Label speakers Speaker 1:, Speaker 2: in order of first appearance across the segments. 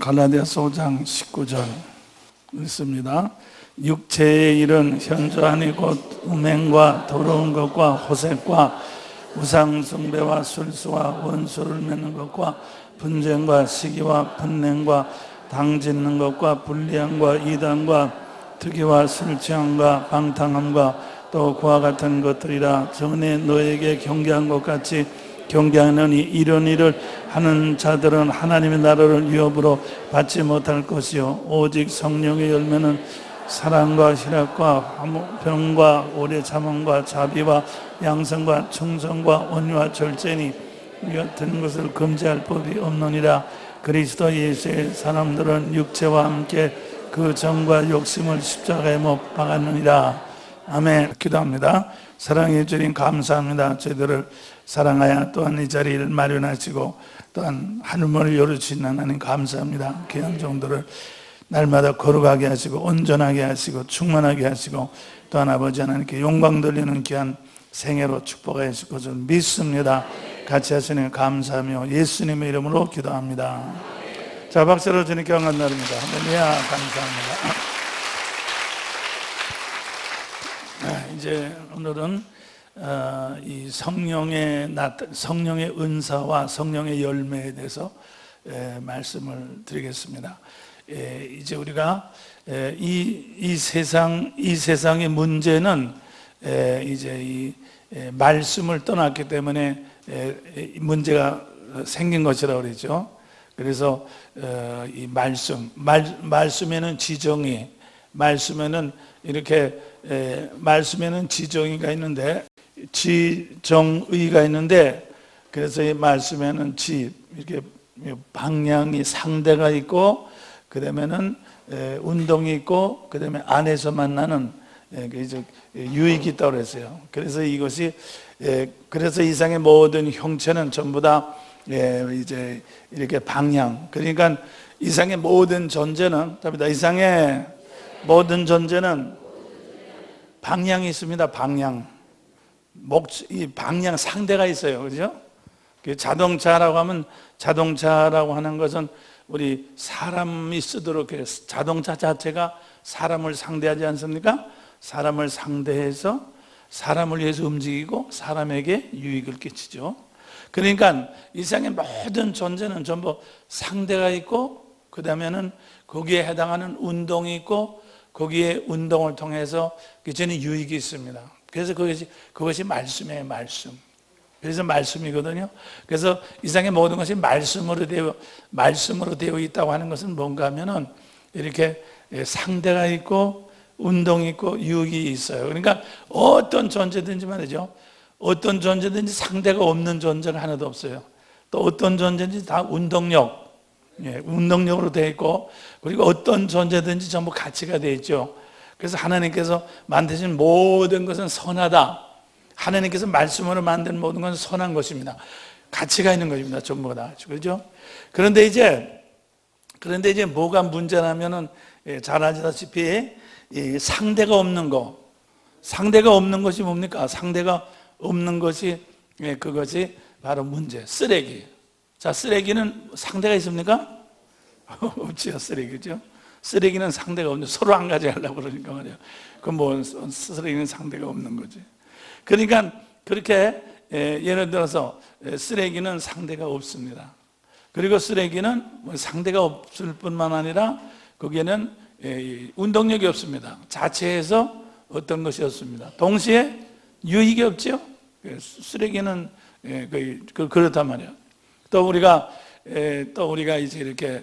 Speaker 1: 갈라디아서 5장 19절 읽습니다. 육체의 일은 현저하니 곧 음행과 더러운 것과 호색과 우상 숭배와 술수와 원수를 맺는 것과 분쟁과 시기와 분냉과 당짓는 것과 불리함과 이단과 특의와 술 취함과 방탕함과 또 그와 같은 것들이라. 전에 너에게 경계한 것 같이 경계하느니 이런 일을 하는 자들은 하나님의 나라를 위협으로 받지 못할 것이요 오직 성령의 열매는 사랑과 희락과 화평과 오래 참음과 자비와 양성과 충성과 온유와 절제니 이 같은 것을 금지할 법이 없느니라. 그리스도 예수의 사람들은 육체와 함께 그 정과 욕심을 십자가에 못 박았느니라. 아멘. 기도합니다. 사랑해 주님 감사합니다. 저희들을 사랑하여 또한 이 자리를 마련하시고 또한 하늘문을 열어주신 하나님 감사합니다. 귀한 종들을 날마다 거룩하게 하시고 온전하게 하시고 충만하게 하시고 또한 아버지 하나님께 영광 돌리는 귀한 생애로 축복해 주실 것을 믿습니다. 같이 하시니 감사하며 예수님의 이름으로 기도합니다. 자, 박수로 주님께 영광 나릅니다. 할렐루야. 감사합니다. 이제 오늘은 이 성령의 은사와 성령의 열매에 대해서 말씀을 드리겠습니다. 이제 우리가 이 세상의 문제는 이제 이 말씀을 떠났기 때문에 문제가 생긴 것이라고 그러죠. 그래서 이 말씀에는 지정이, 말씀에는 이렇게 말씀에는 지정의가 있는데 지정의가 있는데, 그래서 이 말씀에는 이렇게 방향이 상대가 있고, 그 다음에는 운동이 있고, 그 다음에 안에서 만나는 유익이 있다고 그랬어요. 그래서 이것이 그래서 이상의 모든 형체는 전부 다 이제 이렇게 방향, 그러니까 이상의 모든 존재는 이상의 모든 존재는 방향이 있습니다. 이 방향 상대가 있어요. 그죠? 자동차라고 하는 것은 우리 사람이 쓰도록 해요. 자동차 자체가 사람을 상대하지 않습니까? 사람을 상대해서 사람을 위해서 움직이고 사람에게 유익을 끼치죠. 그러니까 이 세상의 모든 존재는 전부 상대가 있고, 그 다음에는 거기에 해당하는 운동이 있고, 거기에 운동을 통해서 저는 유익이 있습니다. 그래서 그것이 말씀이에요. 말씀. 그래서 말씀이거든요. 그래서 이 세상의 모든 것이 말씀으로 되어 있다고 하는 것은 뭔가 하면은 이렇게 상대가 있고 운동이 있고 유익이 있어요. 그러니까 어떤 존재든지 말이죠. 어떤 존재든지 상대가 없는 존재가 하나도 없어요. 또 어떤 존재든지 다 운동력으로 되어 있고, 그리고 어떤 존재든지 전부 가치가 되어 있죠. 그래서 하나님께서 만드신 모든 것은 선하다. 하나님께서 말씀으로 만든 모든 것은 선한 것입니다. 가치가 있는 것입니다. 전부 다. 그렇죠? 그런데 이제 뭐가 문제냐면은 잘 아시다시피 상대가 없는 것이 뭡니까? 상대가 없는 것이 그것이 바로 문제. 쓰레기. 자, 쓰레기는 상대가 있습니까? 없지요. 쓰레기죠. 쓰레기는 상대가 없는데 서로 안 가져가려고 그러니까 말이에요. 그럼 쓰레기는 상대가 없는 거지. 그러니까 그렇게 예를 들어서 쓰레기는 상대가 없습니다. 그리고 쓰레기는 상대가 없을 뿐만 아니라 거기에는 운동력이 없습니다. 자체에서 어떤 것이 없습니다. 동시에 유익이 없죠. 쓰레기는 그렇단 말이에요. 또 우리가 이제 이렇게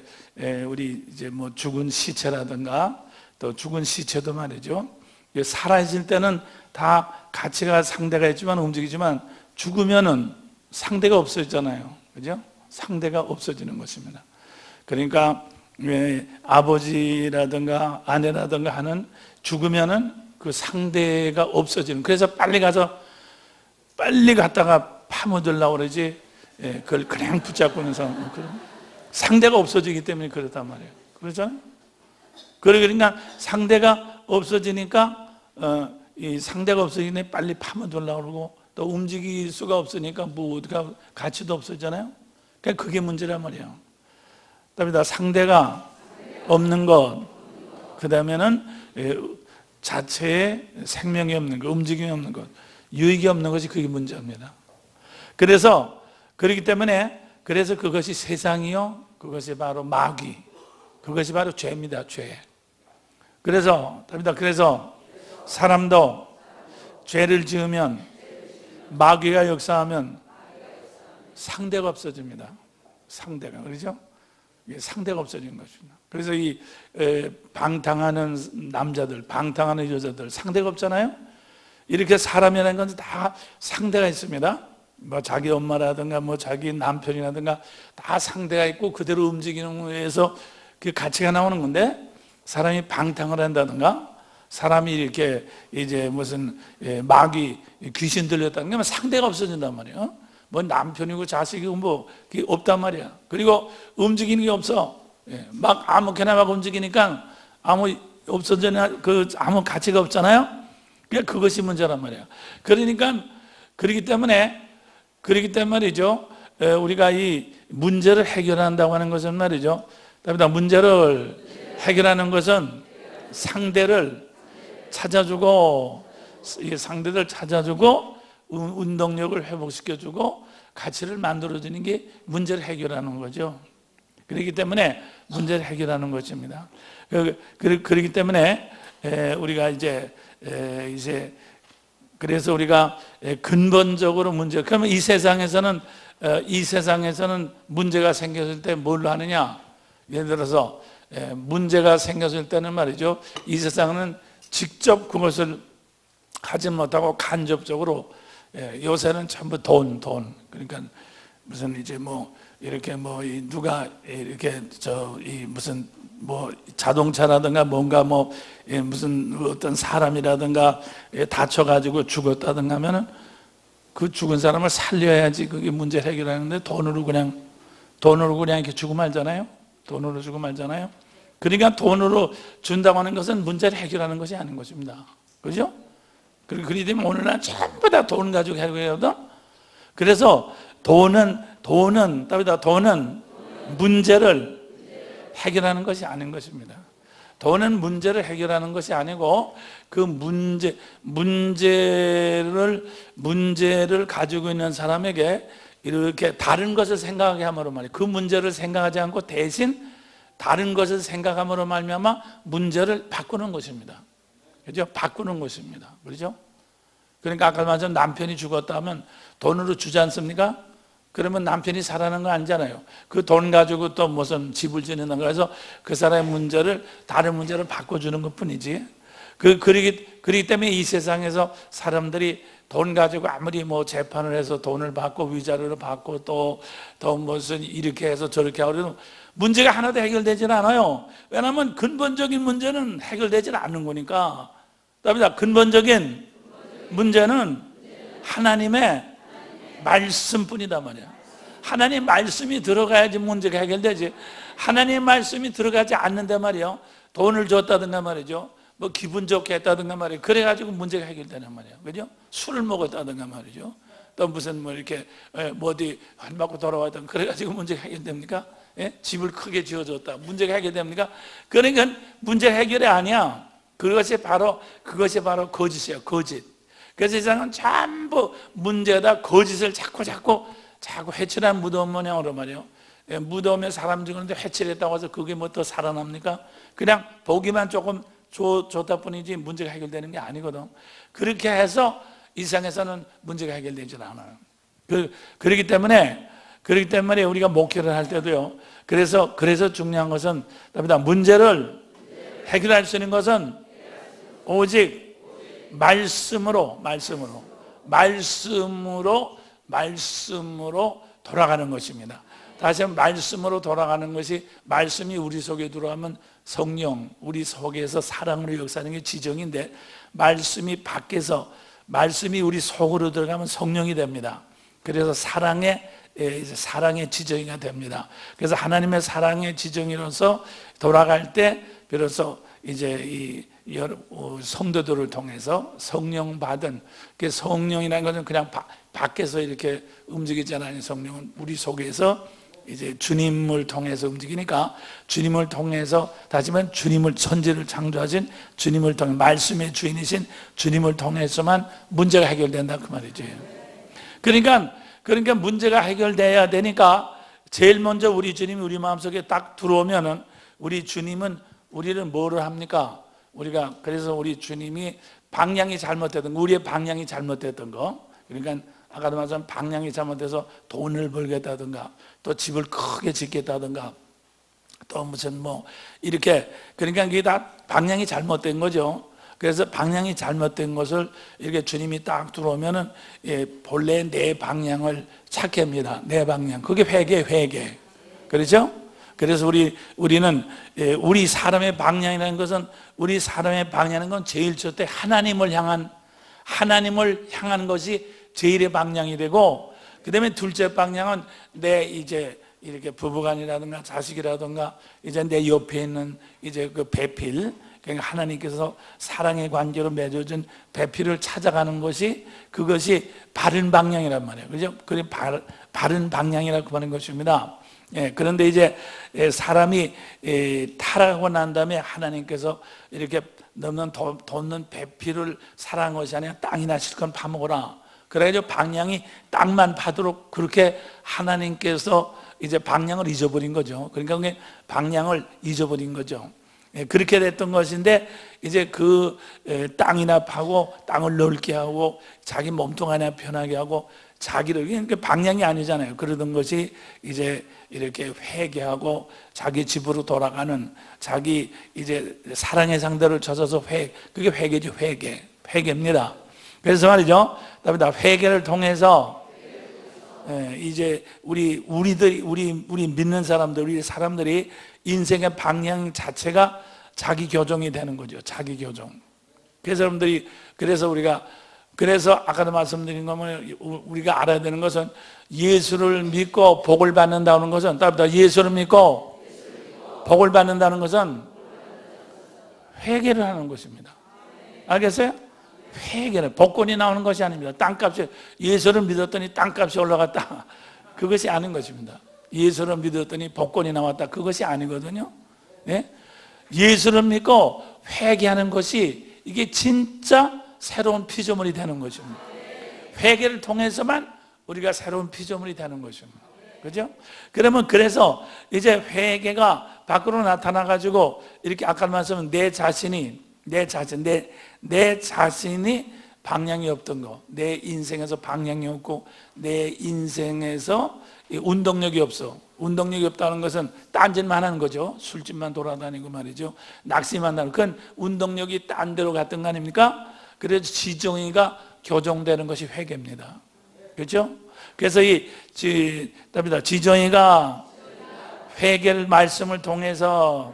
Speaker 1: 우리 이제 뭐 죽은 시체라든가, 또 죽은 시체도 말이죠. 살아있을 때는 다 가치가 상대가 있지만 움직이지만 죽으면은 상대가 없어지잖아요. 그죠? 상대가 없어지는 것입니다. 그러니까 아버지라든가 아내라든가 하는 죽으면은 그 상대가 없어지는. 그래서 빨리 갔다가 파묻으려고 그러지. 그걸 그냥 붙잡고 있는 사람, 상대가 없어지기 때문에 그렇단 말이에요. 그렇잖아요? 그러니까 상대가 없어지니까 이 상대가 없어지니 빨리 파묻으려고 그러고, 또 움직일 수가 없으니까 뭐 어디가 가치도 없어지잖아요. 그러니까 그게 문제란 말이에요. 답니다. 상대가 없는 것, 그 다음에는 자체의 생명이 없는 것, 움직임이 없는 것, 유익이 없는 것이 그게 문제입니다. 그래서 그렇기 때문에 그래서 그것이 세상이요, 그것이 바로 마귀, 그것이 바로 죄입니다. 죄. 그래서 답니다. 그래서 사람도 죄를 지으면, 마귀가 역사하면 상대가 없어집니다. 상대가, 그렇죠? 상대가 없어지는 것입니다. 그래서 이 방탕하는 남자들, 방탕하는 여자들 상대가 없잖아요. 이렇게 사람이라는 건 다 상대가 있습니다. 뭐 자기 엄마라든가 뭐 자기 남편이라든가 다 상대가 있고 그대로 움직이는 거에서 그 가치가 나오는 건데, 사람이 방탕을 한다든가 사람이 이렇게 이제 무슨 마귀 귀신 들렸다는 게 상대가 없어진단 말이에요. 뭐 남편이고 자식이고 뭐 그게 없단 말이야. 그리고 움직이는 게 없어. 막 아무렇게나 막 움직이니까 아무 없어지나 그 아무 가치가 없잖아요. 그러니까 그것이 문제란 말이야. 그러니까 그렇기 때문에 말이죠. 우리가 이 문제를 해결한다고 하는 것은 말이죠. 답니다. 문제를 해결하는 것은 상대를 찾아주고, 상대를 찾아주고 운동력을 회복시켜주고 가치를 만들어주는 게 문제를 해결하는 거죠. 그렇기 때문에 문제를 해결하는 것입니다. 그렇기 때문에 우리가 이제 그래서 우리가 근본적으로 그러면 이 세상에서는 문제가 생겼을 때 뭘로 하느냐? 예를 들어서 문제가 생겼을 때는 말이죠, 이 세상은 직접 그것을 하지 못하고 간접적으로, 요새는 전부 돈. 그러니까 무슨 이제 뭐 이렇게 뭐 누가 이렇게 무슨 뭐 자동차라든가 뭔가 뭐 무슨 어떤 사람이라든가 다쳐가지고 죽었다든가 하면은 그 죽은 사람을 살려야지 그게 문제 해결하는데 돈으로 그냥 이렇게 주고 말잖아요. 돈으로 주고 말잖아요. 그러니까 돈으로 준다고 하는 것은 문제를 해결하는 것이 아닌 것입니다. 그죠? 그렇기 때문에 오늘날 전부 다 돈 가지고 해결하거든. 그래서 돈은 문제를 해결하는 것이 아닌 것입니다. 돈은 문제를 해결하는 것이 아니고 그 문제를 가지고 있는 사람에게 이렇게 다른 것을 생각하게 함으로 말이에요. 그 문제를 생각하지 않고 대신 다른 것을 생각함으로 말미암아 문제를 바꾸는 것입니다. 그죠? 바꾸는 것입니다. 그렇죠? 그러니까 아까 말한 남편이 죽었다 하면 돈으로 주지 않습니까? 그러면 남편이 살아나는 거 아니잖아요. 그 돈 가지고 또 무슨 집을 짓는 거 해서 그 사람의 문제를 다른 문제를 바꿔주는 것 뿐이지. 그러기 때문에 이 세상에서 사람들이 돈 가지고 아무리 뭐 재판을 해서 돈을 받고 위자료를 받고 또 무슨 이렇게 해서 저렇게 하고 문제가 하나도 해결되질 않아요. 왜냐하면 근본적인 문제는 해결되질 않는 거니까. 답니다. 근본적인 문제는 하나님의 말씀뿐이다 말이야. 하나님 말씀이 들어가야지 문제가 해결되지. 하나님 말씀이 들어가지 않는데 말이요, 돈을 줬다든가 말이죠, 뭐 기분 좋게 했다든가 말이에요, 그래가지고 문제가 해결되는 말이에요. 그죠? 술을 먹었다든가 말이죠, 또 무슨 뭐 이렇게 뭐 어디 한 바퀴 돌아왔다든가 그래가지고 문제가 해결됩니까? 집을 크게 지어줬다, 문제가 해결됩니까? 그러니까 문제 해결이 아니야. 그것이 바로 거짓이에요. 거짓. 그래서 세상은 전부 문제다 거짓을 자꾸 해칠한 무덤 모양으로 말이에요. 무덤에 사람 죽었는데 해칠했다고 해서 그게 뭐 더 살아납니까? 그냥 보기만 조금 좋다 뿐이지 문제가 해결되는 게 아니거든. 그렇게 해서 이 세상에서는 문제가 해결되지 않아요. 그렇기 때문에 우리가 목회를 할 때도요, 그래서 중요한 것은 문제를 해결할 수 있는 것은 오직 말씀으로 돌아가는 것입니다. 다시 한번 말씀으로 돌아가는 것이, 말씀이 우리 속에 들어가면 성령, 우리 속에서 사랑으로 역사하는 게 지정인데, 말씀이 우리 속으로 들어가면 성령이 됩니다. 그래서 사랑의 지정이가 됩니다. 그래서 하나님의 사랑의 지정이로서 돌아갈 때 비로소 이제 성도들을 통해서 성령 받은, 성령이라는 것은 그냥 밖에서 이렇게 움직이지 않아요. 성령은 우리 속에서 이제 주님을 통해서 움직이니까 주님을 통해서 다시 말하면 주님을 천지를 창조하신 주님을 통해 말씀의 주인이신 주님을 통해서만 문제가 해결된다 그 말이죠. 그러니까 문제가 해결돼야 되니까 제일 먼저 우리 주님이 우리 마음속에 딱 들어오면은 우리 주님은 우리를 뭐를 합니까? 우리가 그래서 우리 주님이 방향이 잘못됐던 거, 우리의 방향이 잘못됐던 거, 그러니까 아까도 말했지만 방향이 잘못돼서 돈을 벌겠다든가 또 집을 크게 짓겠다든가 또 무슨 뭐 이렇게 그러니까 이게 다 방향이 잘못된 거죠. 그래서 방향이 잘못된 것을 이렇게 주님이 딱 들어오면은 본래 내 방향을 찾게 합니다. 내 방향. 그게 회개. 그렇죠? 그래서 우리는 우리 사람의 방향이라는 것은 우리 사람의 방향인 건 제일 첫째 하나님을 향한 것이 제일의 방향이 되고 그 다음에 둘째 방향은 내 이제 이렇게 부부간이라든가 자식이라든가 이제 내 옆에 있는 이제 그 배필 그러니까 하나님께서 사랑의 관계로 맺어준 배필을 찾아가는 것이 그것이 바른 방향이란 말이에요. 그죠? 그게 바른 방향이라고 하는 것입니다. 그런데 이제 사람이 타락하고 난 다음에 하나님께서 이렇게 돋는 배필을 사랑한 것이 아니라 땅이나 실컷 파먹어라. 그래가지고 방향이 땅만 파도록 그렇게 하나님께서 이제 방향을 잊어버린 거죠. 그러니까 그게 방향을 잊어버린 거죠. 그렇게 됐던 것인데 이제 그 땅이나 파고 땅을 넓게 하고 자기 몸통 하나 편하게 하고 자기를 그러니까 방향이 아니잖아요. 그러던 것이 이제 이렇게 회개하고 자기 집으로 돌아가는 자기 이제 사랑의 상대를 찾아서 그게 회개죠. 회개입니다. 그래서 말이죠. 다윗이 회개를 통해서 이제 우리 믿는 사람들, 우리 사람들이 인생의 방향 자체가 자기 교정이 되는 거죠. 자기 교정. 그래서 아까도 말씀드린 거면 우리가 알아야 되는 것은 예수를 믿고 복을 받는다는 것은 예수를 믿고 복을 받는다는 것은 회개를 하는 것입니다. 알겠어요? 회개는 복권이 나오는 것이 아닙니다. 땅값이 예수를 믿었더니 땅값이 올라갔다. 그것이 아닌 것입니다. 예수를 믿었더니 복권이 나왔다. 그것이 아니거든요. 네? 예수를 믿고 회개하는 것이 이게 진짜 새로운 피조물이 되는 것입니다. 회개를 통해서만 우리가 새로운 피조물이 되는 것입니다. 그죠? 그래서 이제 회개가 밖으로 나타나 가지고 이렇게 아까 말씀은 내 자신이 방향이 없던 거, 내 인생에서 방향이 없고 내 인생에서 운동력이 없어. 운동력이 없다는 것은 딴짓만 하는 거죠. 술집만 돌아다니고 말이죠. 낚시만 하는 그건 운동력이 딴 데로 갔던 거 아닙니까? 그래서 지정이가 교정되는 것이 회개입니다. 그렇죠? 그래서 지정이가 회개를 말씀을 통해서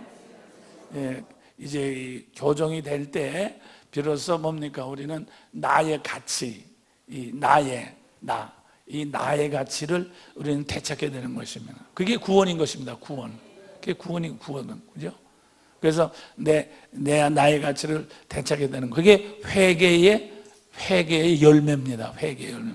Speaker 1: 이제 교정이 될 때 비로소 뭡니까? 우리는 나의 가치, 이 나의 가치를 우리는 되찾게 되는 것입니다. 그게 구원인 것입니다. 그게 구원은 그죠? 그래서 나의 가치를 되찾게 되는 그게 회개의 열매입니다. 회개의 열매.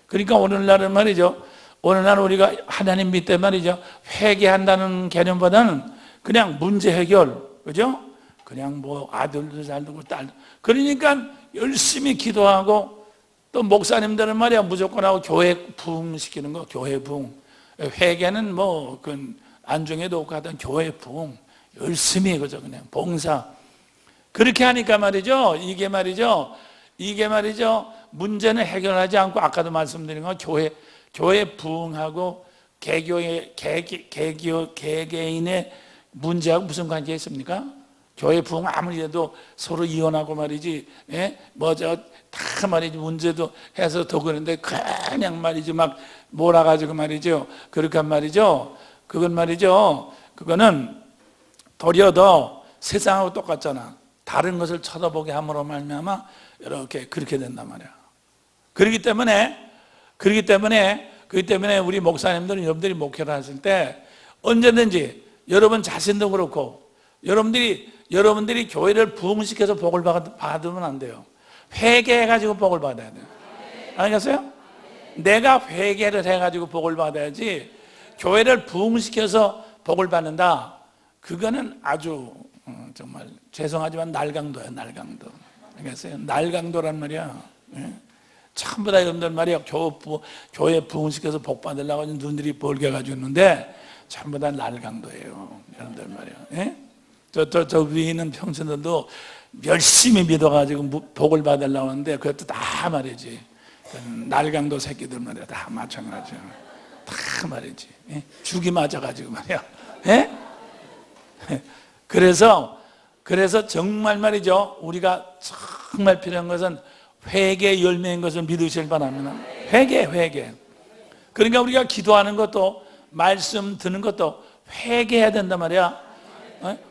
Speaker 1: 그러니까 오늘날은 말이죠. 오늘날 우리가 하나님 믿때 말이죠. 회개한다는 개념보다는 그냥 문제 해결, 그죠? 그냥 뭐 아들도 잘 두고 딸. 그러니까 열심히 기도하고 또 목사님들은 말이야 무조건 하고 교회 부흥시키는 거, 교회 부흥. 회개는 뭐 그 안중에도 없고 하던 교회 부흥. 열심히 그죠 그냥 봉사. 그렇게 하니까 말이죠. 이게 말이죠. 문제는 해결하지 않고 아까도 말씀드린 거 교회 부흥하고 개개인의 문제하고 무슨 관계가 있습니까? 교회 부흥 아무리 해도 서로 이혼하고 말이지, 다 말이지 문제도 해서 더 그런데 그냥 말이지 막 몰아가지고 말이죠. 그렇게 한 말이죠. 그거는 도리어 더 세상하고 똑같잖아. 다른 것을 쳐다보게 함으로 말미암아 이렇게 그렇게 된단 말이야. 그렇기 때문에 우리 목사님들은 여러분들이 목회를 하실 때 언제든지 여러분 자신도 그렇고 여러분들이 교회를 부흥시켜서 복을 받으면 안 돼요. 회개해가지고 복을 받아야 돼요. 알겠어요? 내가 회개를 해가지고 복을 받아야지 교회를 부흥시켜서 복을 받는다. 그거는 아주 정말 죄송하지만 날강도야, 날강도. 알겠어요? 날강도란 말이야. 예? 전부 다 여러분들 말이야, 교회 부흥시켜서 복 받으려고 눈들이 벌게가지고 있는데 전부 다 날강도예요, 여러분들 말이야. 예? 저 위에 있는 평신들도 열심히 믿어가지고 복을 받으려고 하는데 그것도 다 말이지, 날강도 새끼들 말이야, 다 마찬가지야. 다 말이지, 예? 죽이 맞아가지고 말이야. 예? 그래서 정말 말이죠, 우리가 정말 필요한 것은 회개의 열매인 것을 믿으실 바랍니다. 회개. 그러니까 우리가 기도하는 것도, 말씀 듣는 것도 회개해야 된단 말이야.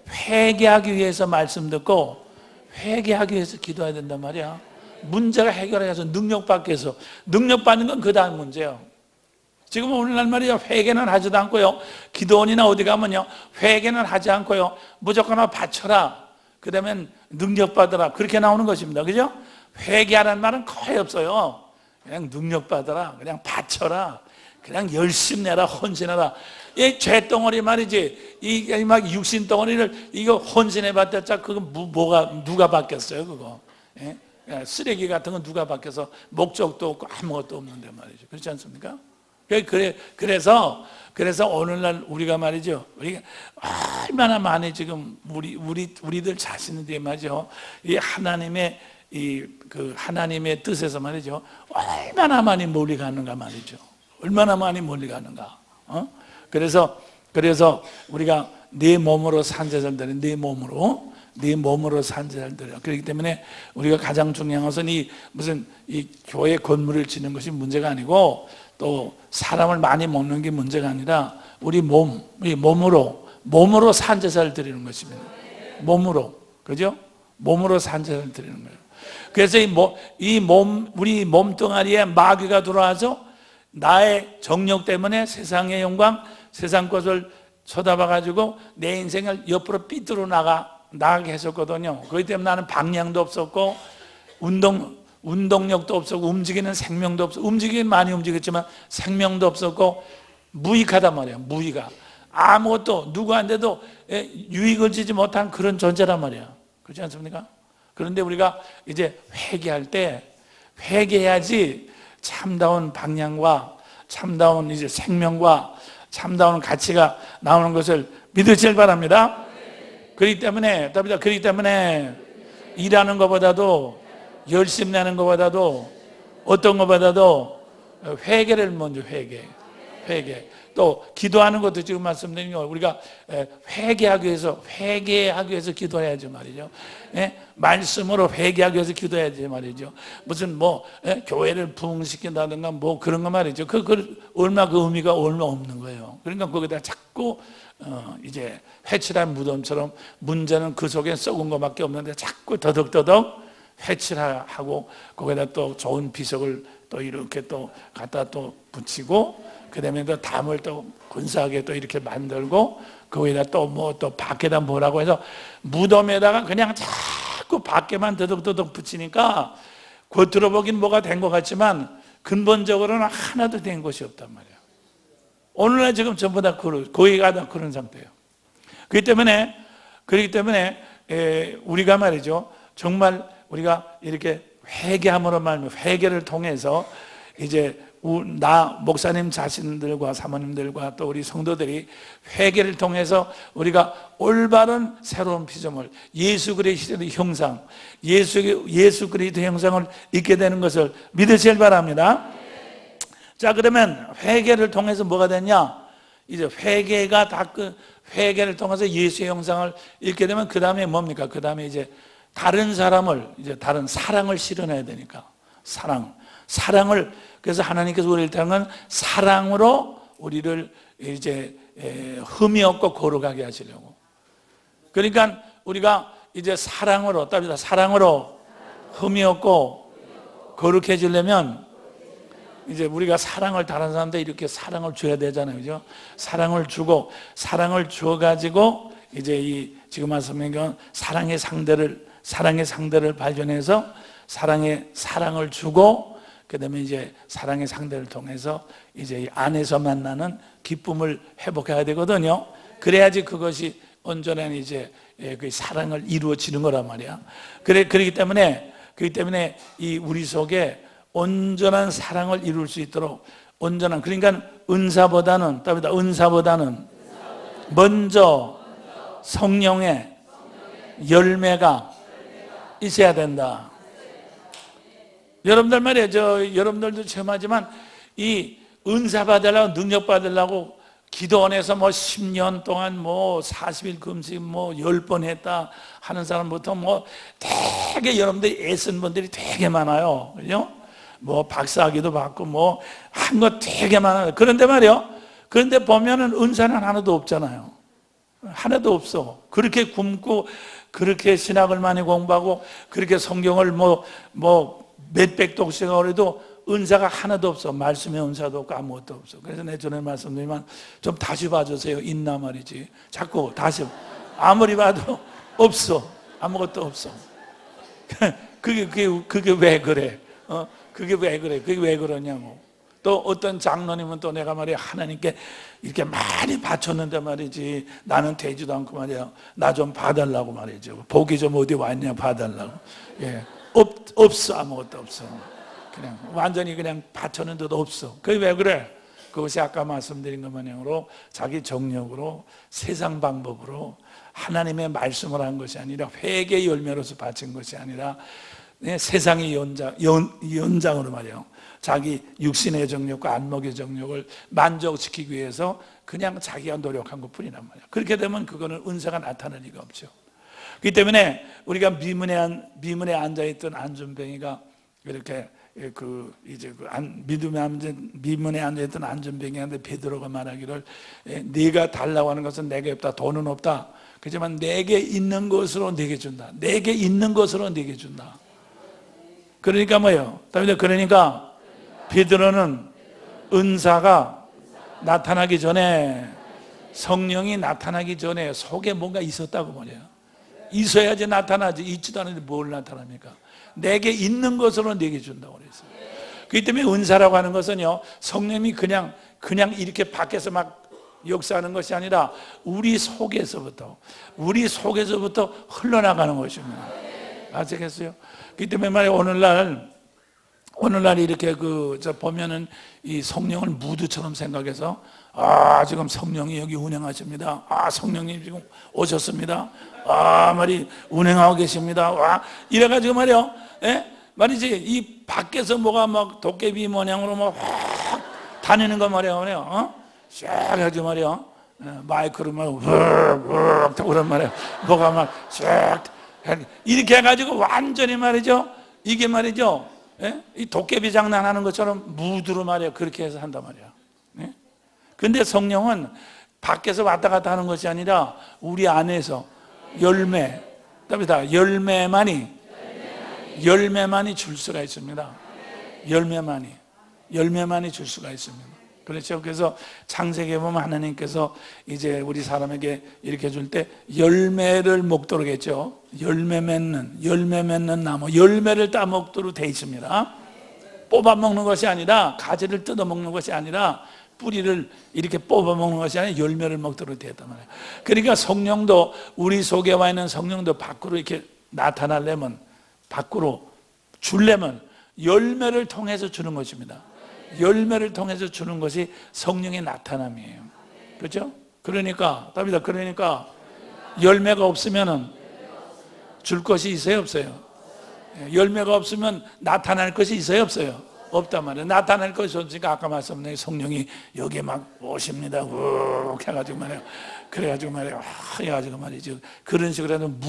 Speaker 1: 회개하기 위해서 말씀 듣고 회개하기 위해서 기도해야 된단 말이야. 문제가 해결해서 능력받기 위해서. 능력받는 건 그 다음 문제예요. 지금 오늘날 말이야, 회개는 하지도 않고요, 기도원이나 어디 가면요, 회개는 하지 않고요, 무조건 바쳐라, 그 다음에 능력받아라, 그렇게 나오는 것입니다. 그죠? 회개하라는 말은 거의 없어요. 그냥 능력받아라, 그냥 바쳐라, 그냥 열심히 내라, 헌신해라. 이 죄덩어리 말이지, 이 막 육신 덩어리를 이거 헌신해 봤자 그거 누가 바뀌었어요, 그거? 예? 쓰레기 같은 거 누가 바뀌어서 목적도 없고 아무것도 없는데 말이죠. 그렇지 않습니까? 그래서 오늘날 우리가 말이죠, 우리가 얼마나 많이 지금 우리들 자신들이 말이죠, 이 하나님의 하나님의 뜻에서 말이죠, 얼마나 많이 멀리 가는가 말이죠. 얼마나 많이 멀리 가는가. 그래서 우리가 내 몸으로 산 제사를 내 몸으로 산 제사를 드려. 그렇기 때문에 우리가 가장 중요한 것은 이 교회 건물을 짓는 것이 문제가 아니고, 또 사람을 많이 먹는 게 문제가 아니라 우리 몸으로 산 제사를 드리는 것입니다. 몸으로, 그죠? 몸으로 산 제사를 드리는 거예요. 그래서 우리 몸뚱아리에 마귀가 들어와서 나의 정욕 때문에 세상의 영광, 세상 것을 쳐다봐가지고 내 인생을 옆으로 삐뚤어 나가게 했었거든요. 그렇기 때문에 나는 방향도 없었고 운동력도 없었고 움직이는 생명도 없었고, 움직이긴 많이 움직였지만 생명도 없었고 무익하단 말이야. 무익하, 아무것도 누구한테도 유익을 주지 못한 그런 존재란 말이야. 그렇지 않습니까? 그런데 우리가 이제 회개할 때 회개해야지 참다운 방향과 참다운 이제 생명과 참다운 가치가 나오는 것을 믿으실 바랍니다. 그렇기 때문에 일하는 것보다도, 열심히 내는 것보다도, 어떤 것보다도 회개를 먼저 회개. 또 기도하는 것도 지금 말씀드린 거, 우리가 회개하기 위해서 기도해야지 말이죠. 말씀으로 회개하기 위해서 기도해야지 말이죠. 무슨 교회를 부흥시킨다든가 그런 거 말이죠. 그 의미가 얼마 없는 거예요. 그러니까 거기다 자꾸 이제 회칠한 무덤처럼, 문제는 그 속에 썩은 것밖에 없는데 자꾸 더덕더덕 회칠하고 거기다 또 좋은 비석을 또 이렇게 또 갖다 또 붙이고, 그 다음에 또 담을 또 근사하게 또 이렇게 만들고, 거기다 또 밖에다 뭐라고 해서 무덤에다가 그냥 자꾸 밖에만 더덕더덕 붙이니까 겉으로 보긴 뭐가 된 것 같지만 근본적으로는 하나도 된 것이 없단 말이에요. 오늘날 지금 전부 다 거기가 다 그런 상태예요. 그렇기 때문에 우리가 말이죠, 정말 우리가 이렇게 회개함으로 말하면, 회개를 통해서 이제 나 목사님 자신들과 사모님들과 또 우리 성도들이 회개를 통해서 우리가 올바른 새로운 피조물, 예수 그리스도의 형상, 예수 그리스도의 형상을 잊게 되는 것을 믿으실 바랍니다. 자, 그러면 회개를 통해서 뭐가 됐냐? 이제 회개가 회개를 통해서 예수의 형상을 잊게 되면 그 다음에 뭡니까? 그 다음에 이제 다른 사랑을 실현해야 되니까, 사랑을, 그래서 하나님께서 우리를 향한 사랑으로 우리를 이제 흠이 없고 거룩하게 하시려고. 그러니까 우리가 이제 사랑으로 흠이 없고 거룩해지려면 이제 우리가 사랑을 다른 사람한테 이렇게 사랑을 줘야 되잖아요, 그죠? 사랑을 줘가지고 이제 지금 말씀드린 건 사랑의 상대를 발견해서 사랑을 주고, 그다음에 이제 사랑의 상대를 통해서 이제 이 안에서 만나는 기쁨을 회복해야 되거든요. 그래야지 그것이 온전한 이제 그 사랑을 이루어지는 거란 말이야. 그렇기 때문에 이 우리 속에 온전한 사랑을 이룰 수 있도록 온전한, 그러니까 은사보다는 먼저 성령의 열매가 있어야 된다. 여러분들 말이에요. 여러분들도 체험하지만 이 은사 받으려고, 능력 받으려고 기도원에서 뭐 10년 동안 뭐 40일 금식 뭐 10번 했다 하는 사람부터 뭐 되게 여러분들이 애쓴 분들이 되게 많아요. 그죠? 뭐 박사학위도 받고 뭐 한 거 되게 많아요. 그런데 말이요. 그런데 보면은 은사는 하나도 없잖아요. 하나도 없어. 그렇게 굶고 그렇게 신학을 많이 공부하고 그렇게 성경을 뭐 몇백 독씩을 해도 은사가 하나도 없어. 말씀의 은사도 없고 아무것도 없어. 그래서 내가 전에 말씀드리지만 좀 다시 봐주세요. 있나 말이지. 자꾸 다시 아무리 봐도 없어. 아무것도 없어. 그게 왜 그래? 그게 왜 그래? 그게 왜 그러냐고. 또 어떤 장로님은 또 내가 말이야 하나님께 이렇게 많이 바쳤는데 말이지 나는 되지도 않고 말이야 나 좀 봐달라고 말이죠. 복이 좀 어디 왔냐 봐달라고. 예, 없어. 아무것도 없어. 그냥 완전히 그냥 바쳤는데도 없어. 그게 왜 그래? 그것이 아까 말씀드린 것 마냥으로 자기 정력으로 세상 방법으로 하나님의 말씀을 한 것이 아니라 회개의 열매로서 바친 것이 아니라 세상의 연장으로 말이에요. 자기 육신의 정력과 안목의 정력을 만족시키기 위해서 그냥 자기가 노력한 것뿐이란 말이에요. 그렇게 되면 그거는 은사가 나타날 리가 없죠. 그렇기 때문에 우리가 미문에 앉아있던 안전뱅이가 이렇게 미문에 앉아있던 안전뱅이한테 베드로가 말하기를 네가 달라고 하는 것은 내게 없다. 돈은 없다. 그렇지만 내게 있는 것으로 내게 준다. 내게 있는 것으로 내게 준다. 그러니까 뭐예요? 그러니까 베드로는 은사가 나타나기 전에, 성령이 나타나기 전에 속에 뭔가 있었다고 말이에요. 있어야지 나타나지. 있지도 않은데 뭘 나타납니까? 내게 있는 것으로 내게 준다고 그랬어요. 그렇기 때문에 은사라고 하는 것은요, 성령이 그냥 이렇게 밖에서 막 역사하는 것이 아니라 우리 속에서부터 흘러나가는 것입니다. 아시겠어요? 그렇기 때문에 말이에요, 오늘날 이렇게 보면은 이 성령을 무드처럼 생각해서 지금 성령이 여기 운행하십니다. 성령님 지금 오셨습니다. 말이 운행하고 계십니다. 이래가지고 말이요, 말이지 이 밖에서 뭐가 막 도깨비 모양으로 막 다니는 거 말이에요. 쫙 해가지고 말이요, 마이크로 막 그런 말이에요. 뭐가 막 쫙 이렇게 해가지고 완전히 말이죠. 이게 말이죠. 이 도깨비 장난하는 것처럼 무드로 말이야 그렇게 해서 한단 말이야. 근데 성령은 밖에서 왔다 갔다 하는 것이 아니라 우리 안에서 열매만이 줄 수가 있습니다. 열매만이 줄 수가 있습니다. 그렇죠. 그래서 창세기에 보면 하나님께서 이제 우리 사람에게 이렇게 줄 때 열매를 먹도록 했죠. 열매 맺는 나무, 열매를 따먹도록 돼 있습니다. 뽑아 먹는 것이 아니라, 가지를 뜯어 먹는 것이 아니라, 뿌리를 이렇게 뽑아 먹는 것이 아니라 열매를 먹도록 되었단 말이에요. 그러니까 성령도, 우리 속에 와 있는 성령도 밖으로 이렇게 나타나려면, 밖으로 주려면 열매를 통해서 주는 것입니다. 열매를 통해서 주는 것이 성령의 나타남이에요. 그렇죠? 그러니까 열매가 없으면 줄 것이 있어요, 없어요? 열매가 없으면 나타날 것이 있어요, 없어요? 없단 말이에요. 나타날 것이 없으니까 아까 말씀드린 성령이 여기에 막 오십니다. 욱 해가지고 말이에요. 그래가지고 말이에요. 해가지고 말이죠. 그런 식으로 하면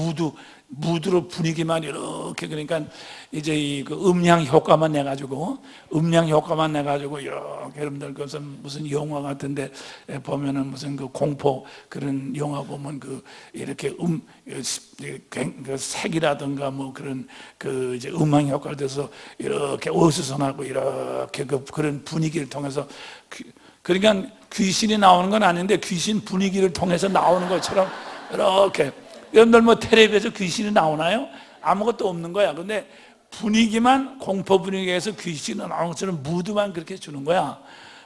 Speaker 1: 무드로 분위기만 이렇게, 그러니까 이제 그 음량 효과만 내가지고 이렇게 여러분들 그것은 무슨 영화 같은데 보면은 무슨 그 공포 그런 영화 보면 이렇게 그 색이라든가 뭐 그런 그 이제 음향 효과를 돼서 이렇게 어수선하고 이렇게 그런 분위기를 통해서 그러니까 귀신이 나오는 건 아닌데 귀신 분위기를 통해서 나오는 것처럼 이렇게. 여러분들 뭐 텔레비에서 귀신이 나오나요? 아무것도 없는 거야. 근데 분위기만, 공포 분위기에서 귀신이 나오는 것처럼 무드만 그렇게 주는 거야.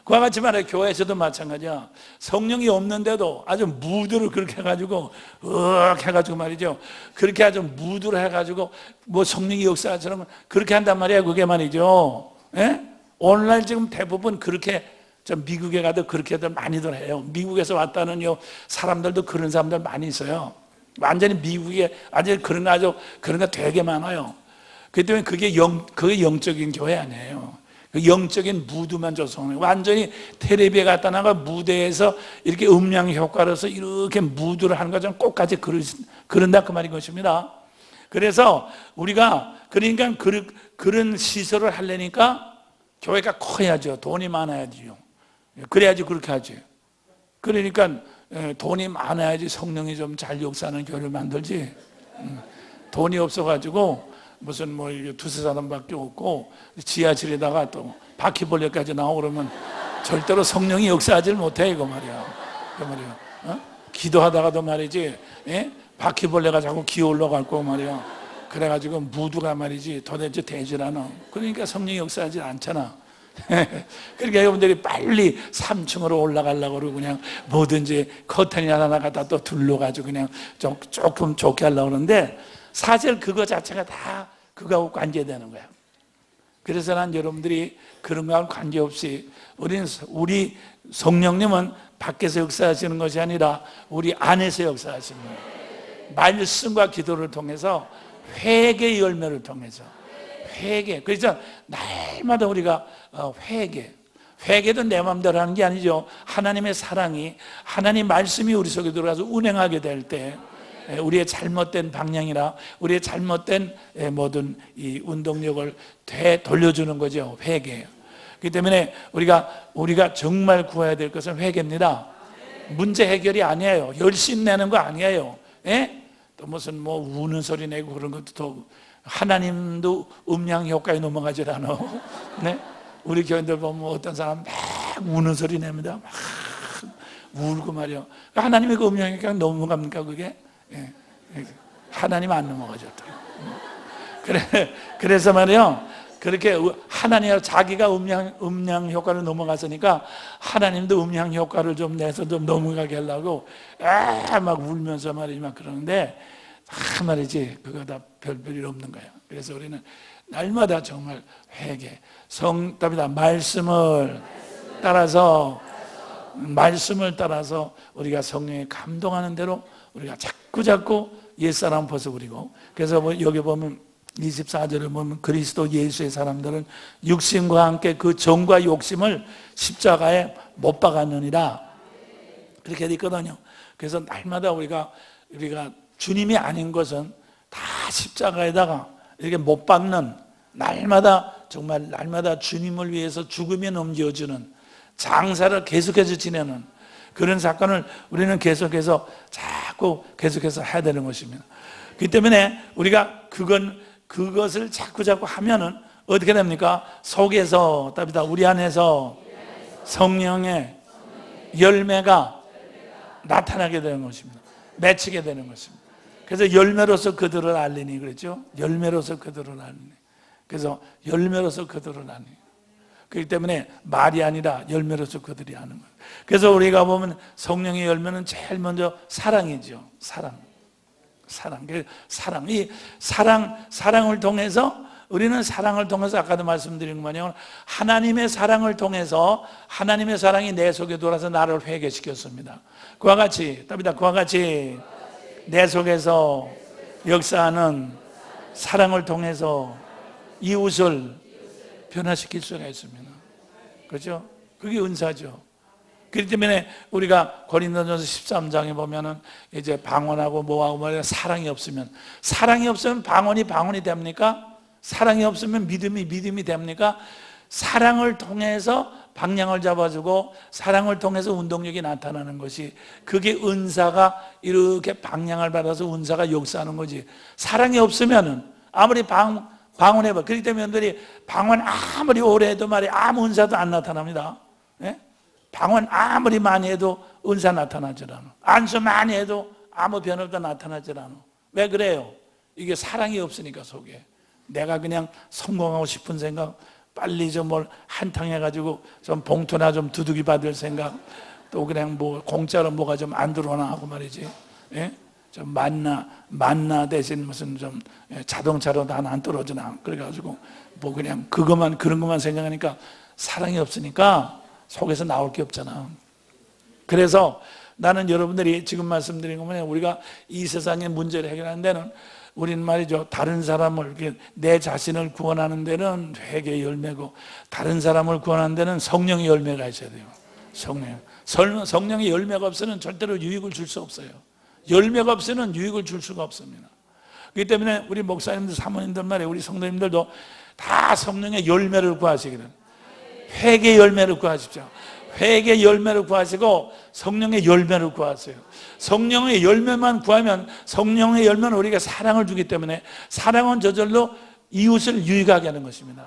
Speaker 1: 그와 같이 말해 교회에서도 마찬가지야. 성령이 없는데도 아주 무드를 그렇게 해가지고 해가지고 말이죠, 그렇게 아주 무드를 해가지고 뭐 성령이 역사처럼 그렇게 한단 말이야. 그게 말이죠. 예? 오늘날 지금 대부분 그렇게, 미국에 가도 그렇게들 많이들 해요. 미국에서 왔다는 사람들도 그런 사람들 많이 있어요. 완전히 미국에 완전히 그런 거 되게 많아요. 그렇기 때문에 그게 영적인 교회 아니에요. 그 영적인 무드만 조성하는, 완전히 텔레비에 갖다 나가 무대에서 이렇게 음량 효과로서 이렇게 무드를 하는 것처럼 꼭까지 그런다 그 말인 것입니다. 그래서 우리가 그러니까 그런 시설을 하려니까 교회가 커야죠. 돈이 많아야지요. 그래야지 그렇게 하지. 그러니까 돈이 많아야지 성령이 좀 잘 역사하는 교회를 만들지. 돈이 없어가지고 무슨 뭐 두세 사람밖에 없고 지하실에다가 또 바퀴벌레까지 나오고 그러면 절대로 성령이 역사하지를 못해. 이거 말이야. 기도하다가도 말이지, 바퀴벌레가 자꾸 기어 올라갈 거고 말이야. 그래가지고 무드가 말이지 도대체 되질 않아. 그러니까 성령이 역사하지 않잖아. 그러니까 여러분들이 빨리 3층으로 올라가려고 그러고 그냥 뭐든지 커튼이 하나 갖다 또 둘러가지고 그냥 조금 좋게 하려고 그러는데, 사실 그거 자체가 다 그거하고 관계되는 거야. 그래서 난 여러분들이 그런 거하고 관계없이 우리 성령님은 밖에서 역사하시는 것이 아니라 우리 안에서 역사하시는 거예요. 말씀과 기도를 통해서, 회개의 열매를 통해서, 회개. 그래서 날마다 우리가 회개도 내 마음대로 하는 게 아니죠. 하나님의 사랑이, 하나님 말씀이 우리 속에 들어가서 운행하게 될 때 우리의 잘못된 방향이나 우리의 잘못된 모든 이 운동력을 되돌려주는 거죠. 회개. 그렇기 때문에 우리가 정말 구해야 될 것은 회개입니다. 문제 해결이 아니에요. 열심 내는 거 아니에요. 또 무슨 뭐 우는 소리 내고 그런 것도 더, 하나님도 음량 효과에 넘어가질 않아. 네? 우리 교인들 보면 어떤 사람 막 우는 소리 냅니다. 막 울고 말이요. 하나님의 그 음량 효과에 넘어갑니까 그게? 하나님 안 넘어가죠. 그래서 말이요, 그렇게 하나님, 자기가 음량 효과를 넘어갔으니까 하나님도 음량 효과를 좀 내서 좀 넘어가게 하려고 막 울면서 말이지 막 그러는데, 말이지 그거 다 별일 없는 거예요. 그래서 우리는 날마다 정말 회개, 답니다. 말씀을 따라서 우리가 성령에 감동하는 대로 우리가 자꾸 옛사람 벗어버리고, 그래서 여기 보면 24절에 보면 그리스도 예수의 사람들은 육신과 함께 그 정과 욕심을 십자가에 못 박았느니라, 그렇게 돼 있거든요. 그래서 날마다 우리가 주님이 아닌 것은 다 십자가에다가 이렇게 못 박는, 정말 날마다 주님을 위해서 죽음에 넘겨주는 장사를 계속해서 지내는 그런 사건을 우리는 계속해서 해야 되는 것입니다. 그렇기 때문에 우리가 그것을 자꾸 하면은 어떻게 됩니까? 속에서, 우리 안에서 성령의 열매가 나타나게 되는 것입니다. 맺히게 되는 것입니다. 그래서 열매로서 그들을 알리니, 그랬죠? 열매로서 그들을 알리니. 그래서 열매로서 그들을 알리니. 그렇기 때문에 말이 아니라 열매로서 그들이 아는 거예요. 그래서 우리가 보면 성령의 열매는 제일 먼저 사랑이죠. 사랑을 통해서, 우리는 사랑을 통해서, 아까도 말씀드린 것 마냥 하나님의 사랑을 통해서, 하나님의 사랑이 내 속에 돌아서 나를 회개시켰습니다. 그와 같이 내 속에서 역사하는 사랑을 통해서 이웃을 변화시킬 수가 있습니다. 그렇죠? 그게 은사죠. 그렇기 때문에 우리가 고린도전서 13장에 보면은 이제 방언하고 뭐하고 말이야, 사랑이 없으면 방언이 됩니까? 사랑이 없으면 믿음이 됩니까? 사랑을 통해서 방향을 잡아주고, 사랑을 통해서 운동력이 나타나는 것이, 그게 은사가 이렇게 방향을 받아서 은사가 역사하는 거지. 사랑이 없으면은 아무리 방언해봐. 그렇기 때문에 여러분들이 방언 아무리 오래 해도 말이야, 아무 은사도 안 나타납니다. 예? 방언 아무리 많이 해도 은사 나타나질 않아. 안수 많이 해도 아무 변화도 나타나질 않아. 왜 그래요? 이게 사랑이 없으니까 속에. 내가 그냥 성공하고 싶은 생각, 빨리 좀 뭘 한탕 해가지고 좀 봉투나 좀 두둑이 받을 생각, 또 그냥 뭐 공짜로 뭐가 좀 안 들어오나 하고 말이지. 예? 좀 만나 대신 무슨 좀 자동차로 다 안 떨어지나. 그래가지고 뭐 그냥 그런 것만 생각하니까 사랑이 없으니까 속에서 나올 게 없잖아. 그래서 나는 여러분들이 지금 말씀드린 거 뭐냐, 우리가 이 세상의 문제를 해결하는 데는 우리는 말이죠, 다른 사람을, 내 자신을 구원하는 데는 회개의 열매고, 다른 사람을 구원하는 데는 성령의 열매가 있어야 돼요. 성령의 열매가 없으면 절대로 유익을 줄 수 없어요. 열매가 없으면 유익을 줄 수가 없습니다. 그렇기 때문에 우리 목사님들, 사모님들 말이에요, 우리 성도님들도 다 성령의 열매를 구하시기를, 회개의 열매를 구하십시오. 회개의 열매를 구하시고 성령의 열매를 구하세요. 성령의 열매만 구하면, 성령의 열매는 우리가 사랑을 주기 때문에, 사랑은 저절로 이웃을 유익하게 하는 것입니다.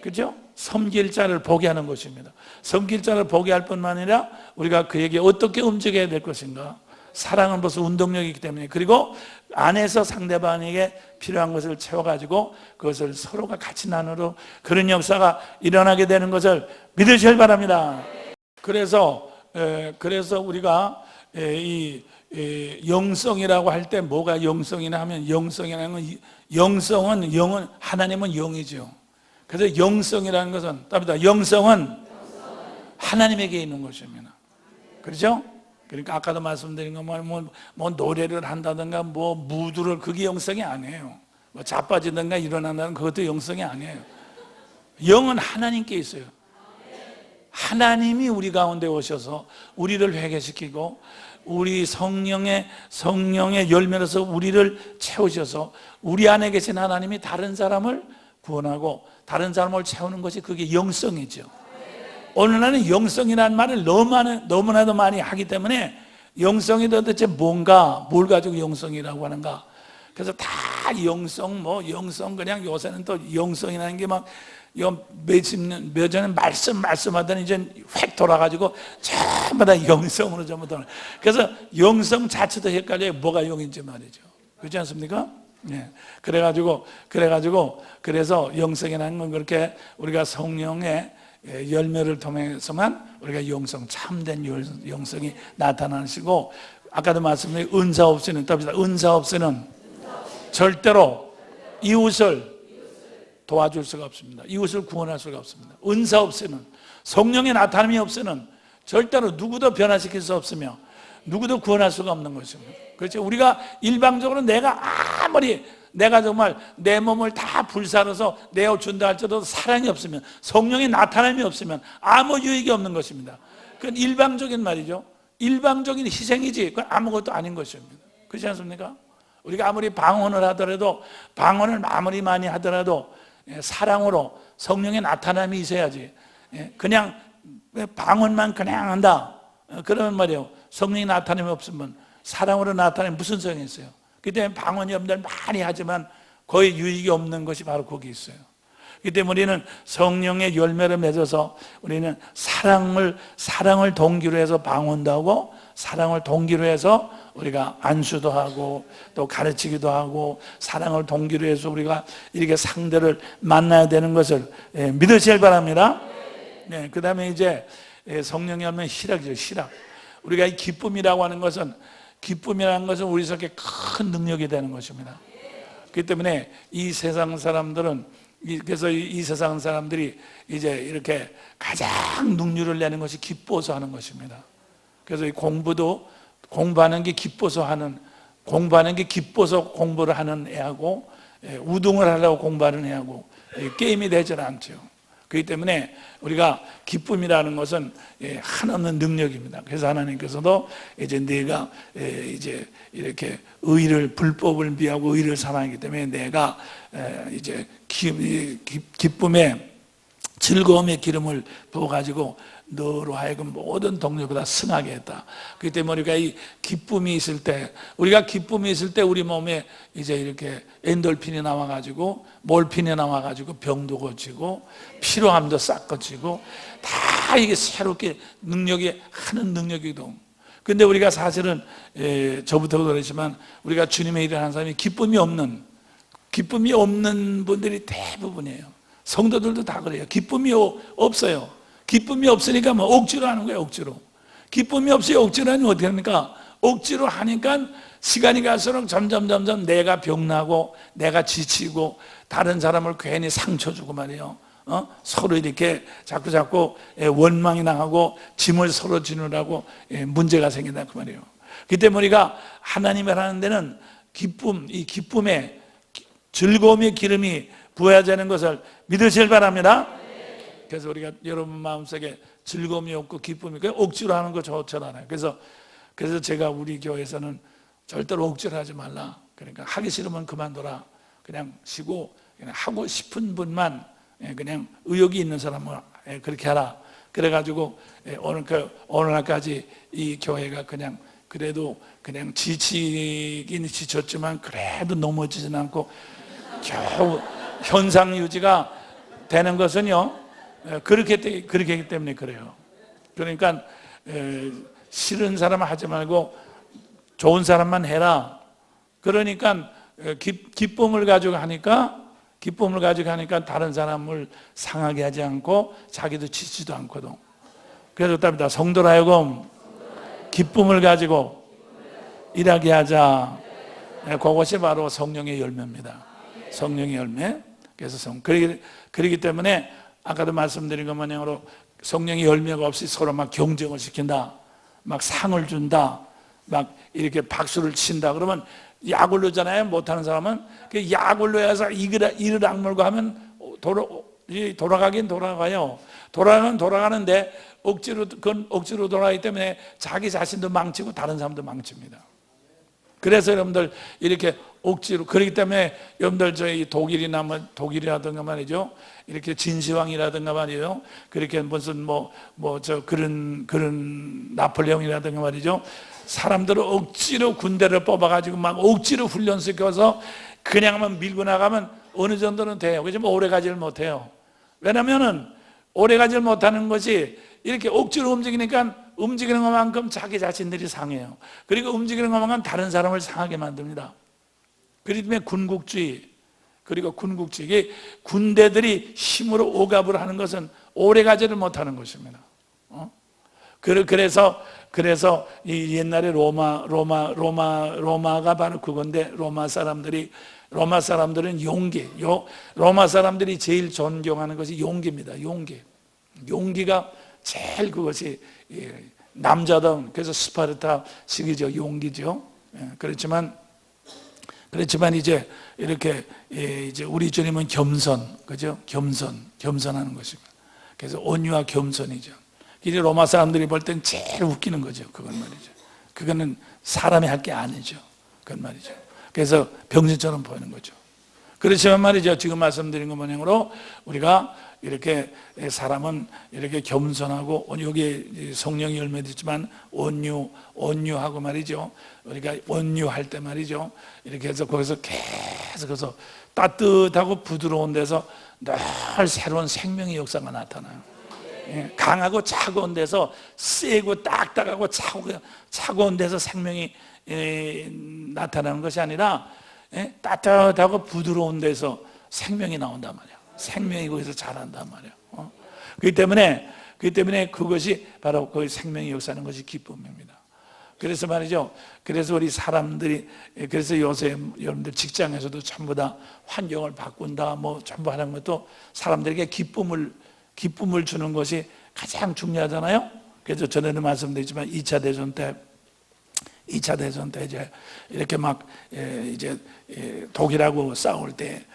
Speaker 1: 그렇죠? 섬길 자를 보게 하는 것입니다. 섬길 자를 보게 할 뿐만 아니라 우리가 그에게 어떻게 움직여야 될 것인가, 사랑은 벌써 운동력이기 때문에, 그리고 안에서 상대방에게 필요한 것을 채워가지고 그것을 서로가 같이 나누는 그런 역사가 일어나게 되는 것을 믿으시길 바랍니다. 그래서 우리가 이 영성이라고 할 때 뭐가 영성이나 하면, 영성은 영은 하나님은 영이죠. 그래서 영성이라는 것은, 답니다, 영성은 하나님에게 있는 것입니다. 그렇죠? 그러니까 아까도 말씀드린 거 뭐 노래를 한다든가 뭐 무드를, 그게 영성이 아니에요. 뭐 자빠지든가 일어난다는 그것도 영성이 아니에요. 영은 하나님께 있어요. 하나님이 우리 가운데 오셔서 우리를 회개시키고, 우리 성령의 열매로서 우리를 채우셔서, 우리 안에 계신 하나님이 다른 사람을 구원하고 다른 사람을 채우는 것이, 그게 영성이죠. 오늘날은 영성이라는 말을 너무나도 많이 하기 때문에, 영성이 도대체 뭔가, 뭘 가지고 영성이라고 하는가. 그래서 다 영성, 그냥 요새는 또 영성이라는 게 막 몇 전에 말씀하더니 이제 획 돌아가지고 전부 다 영성으로 전부 돌아. 그래서 영성 자체도 헷갈려요. 뭐가 영인지 말이죠. 그렇지 않습니까? 네. 그래서 영성이라는 건 그렇게 우리가 성령의 열매를 통해서만 우리가 참된 영성이 나타나시고, 아까도 말씀드린 은사 없이는, 은사 없이는 절대로 이웃을 도와줄 수가 없습니다. 이웃을 구원할 수가 없습니다. 은사 없이는, 성령의 나타남이 없이는 절대로 누구도 변화시킬 수 없으며 누구도 구원할 수가 없는 것입니다. 그렇죠? 우리가 일방적으로 내가 정말 내 몸을 다 불살아서 내어준다 할지라도 사랑이 없으면, 성령의 나타남이 없으면 아무 유익이 없는 것입니다. 그건 일방적인 말이죠. 일방적인 희생이지, 그건 아무것도 아닌 것입니다. 그렇지 않습니까? 우리가 아무리 방언을 아무리 많이 하더라도 사랑으로 성령의 나타남이 있어야지. 그냥 방언만 그냥 한다, 그러면 말이에요, 성령의 나타남이 없으면 사랑으로 나타나면 무슨 소용이 있어요? 그렇기 때문에 방언 여러분들 많이 하지만 거의 유익이 없는 것이 바로 거기 있어요. 그렇기 때문에 우리는 성령의 열매를 맺어서, 우리는 사랑을 동기로 해서 방언도 하고, 사랑을 동기로 해서 우리가 안수도 하고 또 가르치기도 하고, 사랑을 동기로 해서 우리가 이렇게 상대를 만나야 되는 것을 믿으시길 바랍니다. 네, 그 다음에 이제 성령이 하면 희락이죠. 희락. 우리가 이 기쁨이라고 하는 것은, 우리 속에 큰 능력이 되는 것입니다. 그렇기 때문에 이 세상 사람들은, 그래서 이 세상 사람들이 이제 이렇게 가장 능률을 내는 것이 기뻐서 하는 것입니다. 그래서 이 공부하는 게 기뻐서 공부를 하는 애하고, 우등을 하려고 공부하는 애하고 게임이 되질 않죠. 그렇기 때문에 우리가 기쁨이라는 것은 한없는 능력입니다. 그래서 하나님께서도 이제 내가 이제 이렇게 불법을 미하고 의를 사랑하기 때문에 내가 이제 기쁨의 즐거움의 기름을 부어가지고 너로 하여금 모든 동료보다 승하게 했다. 그렇기 때문에 우리가 이 기쁨이 있을 때, 우리 몸에 이제 이렇게 엔돌핀이 나와가지고, 몰핀이 나와가지고 병도 고치고 피로함도 싹 고치고, 다 이게 새롭게 하는 능력이도. 근데 우리가 사실은 저부터도 그렇지만 우리가 주님의 일을 하는 사람이 기쁨이 없는 기쁨이 없는 분들이 대부분이에요. 성도들도 다 그래요. 기쁨이 없어요. 기쁨이 없으니까 뭐 억지로 하는 거예요. 억지로. 기쁨이 없이 억지로 하면 어떻게 합니까? 억지로 하니까 시간이 갈수록 점점 내가 병나고 내가 지치고 다른 사람을 괜히 상처 주고 말이에요. 서로 이렇게 자꾸 원망이 나가고 짐을 서로 지느라고 문제가 생긴다 그 말이에요. 그때 우리가 하나님을 하는 데는 이 기쁨에 즐거움의 기름이 부어야 되는 것을 믿으실 바랍니다. 그래서 우리가 여러분 마음속에 즐거움이 없고 기쁨이 없고 억지로 하는 거 좋지 않아요. 그래서 제가 우리 교회에서는 절대로 억지로 하지 말라. 그러니까 하기 싫으면 그만둬라. 그냥 쉬고 그냥 하고 싶은 분만 그냥 의욕이 있는 사람은 그렇게 하라. 그래가지고 어느 날까지 이 교회가 그냥 그래도 그냥 지치긴 지쳤지만 그래도 넘어지진 않고 겨우 현상 유지가 되는 것은요, 그렇기 때문에 그래요. 그러니까 싫은 사람은 하지 말고 좋은 사람만 해라. 그러니까 기쁨을 가지고 하니까 다른 사람을 상하게 하지 않고 자기도 지치지도 않거든. 그래서 답니다. 성도로 하여금 기쁨을 가지고 일하게 하자. 그것이 바로 성령의 열매입니다. 성령의 열매. 그래서 그렇기 때문에 아까도 말씀드린 것 마냥으로 성령의 열매가 없이 서로 막 경쟁을 시킨다, 막 상을 준다, 막 이렇게 박수를 친다. 그러면 약올로잖아요. 못하는 사람은 그 약올로여서 이를 악물고 하면 돌아가긴 돌아가요. 돌아가는데 억지로 돌아가기 때문에 자기 자신도 망치고 다른 사람도 망칩니다. 그래서 여러분들 이렇게 억지로, 그렇기 때문에 여러분들 저희 독일이라든가 말이죠, 이렇게 진시황이라든가 말이에요, 그렇게 무슨 그런 나폴레옹이라든가 말이죠, 사람들을 억지로 군대를 뽑아가지고 막 억지로 훈련시켜서 그냥만 밀고 나가면 어느 정도는 돼요. 그렇지만 오래 가지를 못해요. 왜냐면은 오래 가지를 못하는 것이 이렇게 억지로 움직이는 것만큼 자기 자신들이 상해요. 그리고 움직이는 것만큼 다른 사람을 상하게 만듭니다. 그렇기 때문에 군국주의, 이게 군대들이 힘으로 오갑을 하는 것은 오래 가지를 못하는 것입니다. 그래서 이 옛날에 로마가 바로 그건데, 로마 사람들은 용기, 로마 사람들이 제일 존경하는 것이 용기입니다. 용기가 제일 그것이 남자다운, 그래서 스파르타식이죠. 용기죠. 그렇지만 이제 이렇게 이제 우리 주님은 겸손, 그죠? 겸손하는 것입니다. 그래서 온유와 겸손이죠. 이 로마 사람들이 볼 땐 제일 웃기는 거죠. 그건 말이죠. 그거는 사람이 할 게 아니죠. 그건 말이죠. 그래서 병신처럼 보이는 거죠. 그렇지만 말이죠, 지금 말씀드린 것 모양으로 우리가 이렇게 사람은 이렇게 겸손하고, 여기 성령의 열매도 있지만 온유하고 말이죠, 우리가 온유할 때 말이죠, 이렇게 해서 거기서 계속해서 따뜻하고 부드러운 데서 늘 새로운 생명의 역사가 나타나요. 강하고 차가운 데서 세고 딱딱하고 차가운 데서 생명이 나타나는 것이 아니라 따뜻하고 부드러운 데서 생명이 나온단 말이야. 생명이 거기서 자란단 말이야. 그렇기 때문에 그것이 바로 그 생명의 역사는 것이 기쁨입니다. 그래서 말이죠, 그래서 우리 사람들이, 그래서 요새 여러분들 직장에서도 전부 다 환경을 바꾼다 전부 하는 것도 사람들에게 기쁨을 주는 것이 가장 중요하잖아요. 그래서 전에도 말씀드렸지만 2차 대전 때 이제 이렇게 막 이제 독일하고 싸울 때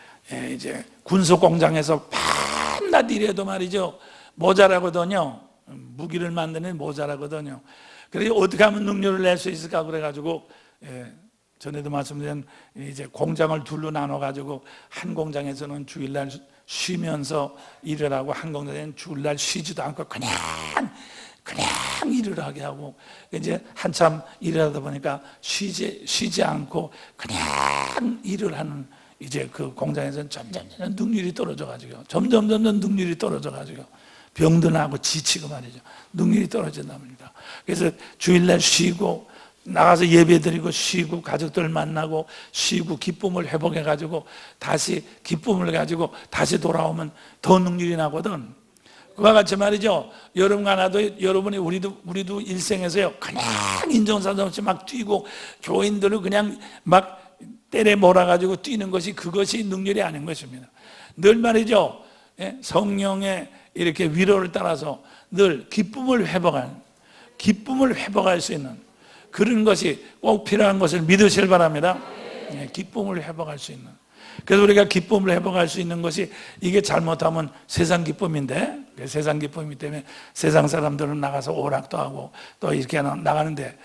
Speaker 1: 이제 군수 공장에서 밤낮 일해도 말이죠, 모자라거든요. 무기를 만드는 모자라거든요. 그래서 어떻게 하면 능률을 낼 수 있을까 그래가지고 전에도 말씀드린 이제 공장을 둘로 나눠가지고 한 공장에서는 주일날 쉬면서 일을 하고, 한 공장에는 주일날 쉬지도 않고 그냥 일을 하게 하고, 이제 한참 일을 하다 보니까 쉬지 않고 그냥 일을 하는, 이제 그 공장에서는 점점 능률이 떨어져가지고 능률이 떨어져가지고 병도 나고 지치고 말이죠. 능률이 떨어진답니다. 그래서 주일날 쉬고 나가서 예배드리고 쉬고 가족들 만나고 쉬고 기쁨을 회복해가지고 다시 기쁨을 가지고 다시 돌아오면 더 능률이 나거든. 그와 같이 말이죠. 여러분과 나도, 여러분이 우리도 일생에서요 그냥 인정사정 없이 막 뛰고 교인들을 그냥 막 때려 몰아가지고 뛰는 것이 그것이 능률이 아닌 것입니다. 늘 말이죠. 성령의 이렇게 위로를 따라서 늘 기쁨을 회복할 수 있는 그런 것이 꼭 필요한 것을 믿으실 바랍니다. 기쁨을 회복할 수 있는. 그래서 우리가 기쁨을 회복할 수 있는 것이 이게 잘못하면 세상 기쁨인데, 세상 기쁨이기 때문에 세상 사람들은 나가서 오락도 하고 또 이렇게 나가는데,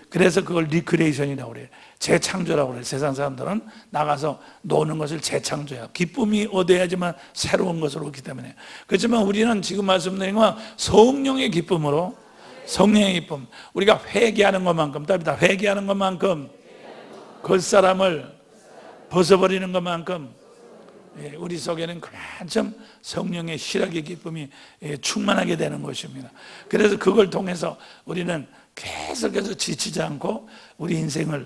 Speaker 1: 그래서 그걸 리크레이션이라고 그래요. 재창조라고 그래요. 세상 사람들은 나가서 노는 것을 재창조해요. 기쁨이 얻어야지만 새로운 것으로 오기 때문에. 그렇지만 우리는 지금 말씀드린 건 성령의 기쁨으로, 성령의 기쁨, 우리가 회개하는 것만큼, 답니다. 회개하는 것만큼, 겉사람을 벗어버리는 것만큼 우리 속에는 그만큼 성령의 희락의 기쁨이 충만하게 되는 것입니다. 그래서 그걸 통해서 우리는 계속해서 지치지 않고 우리 인생을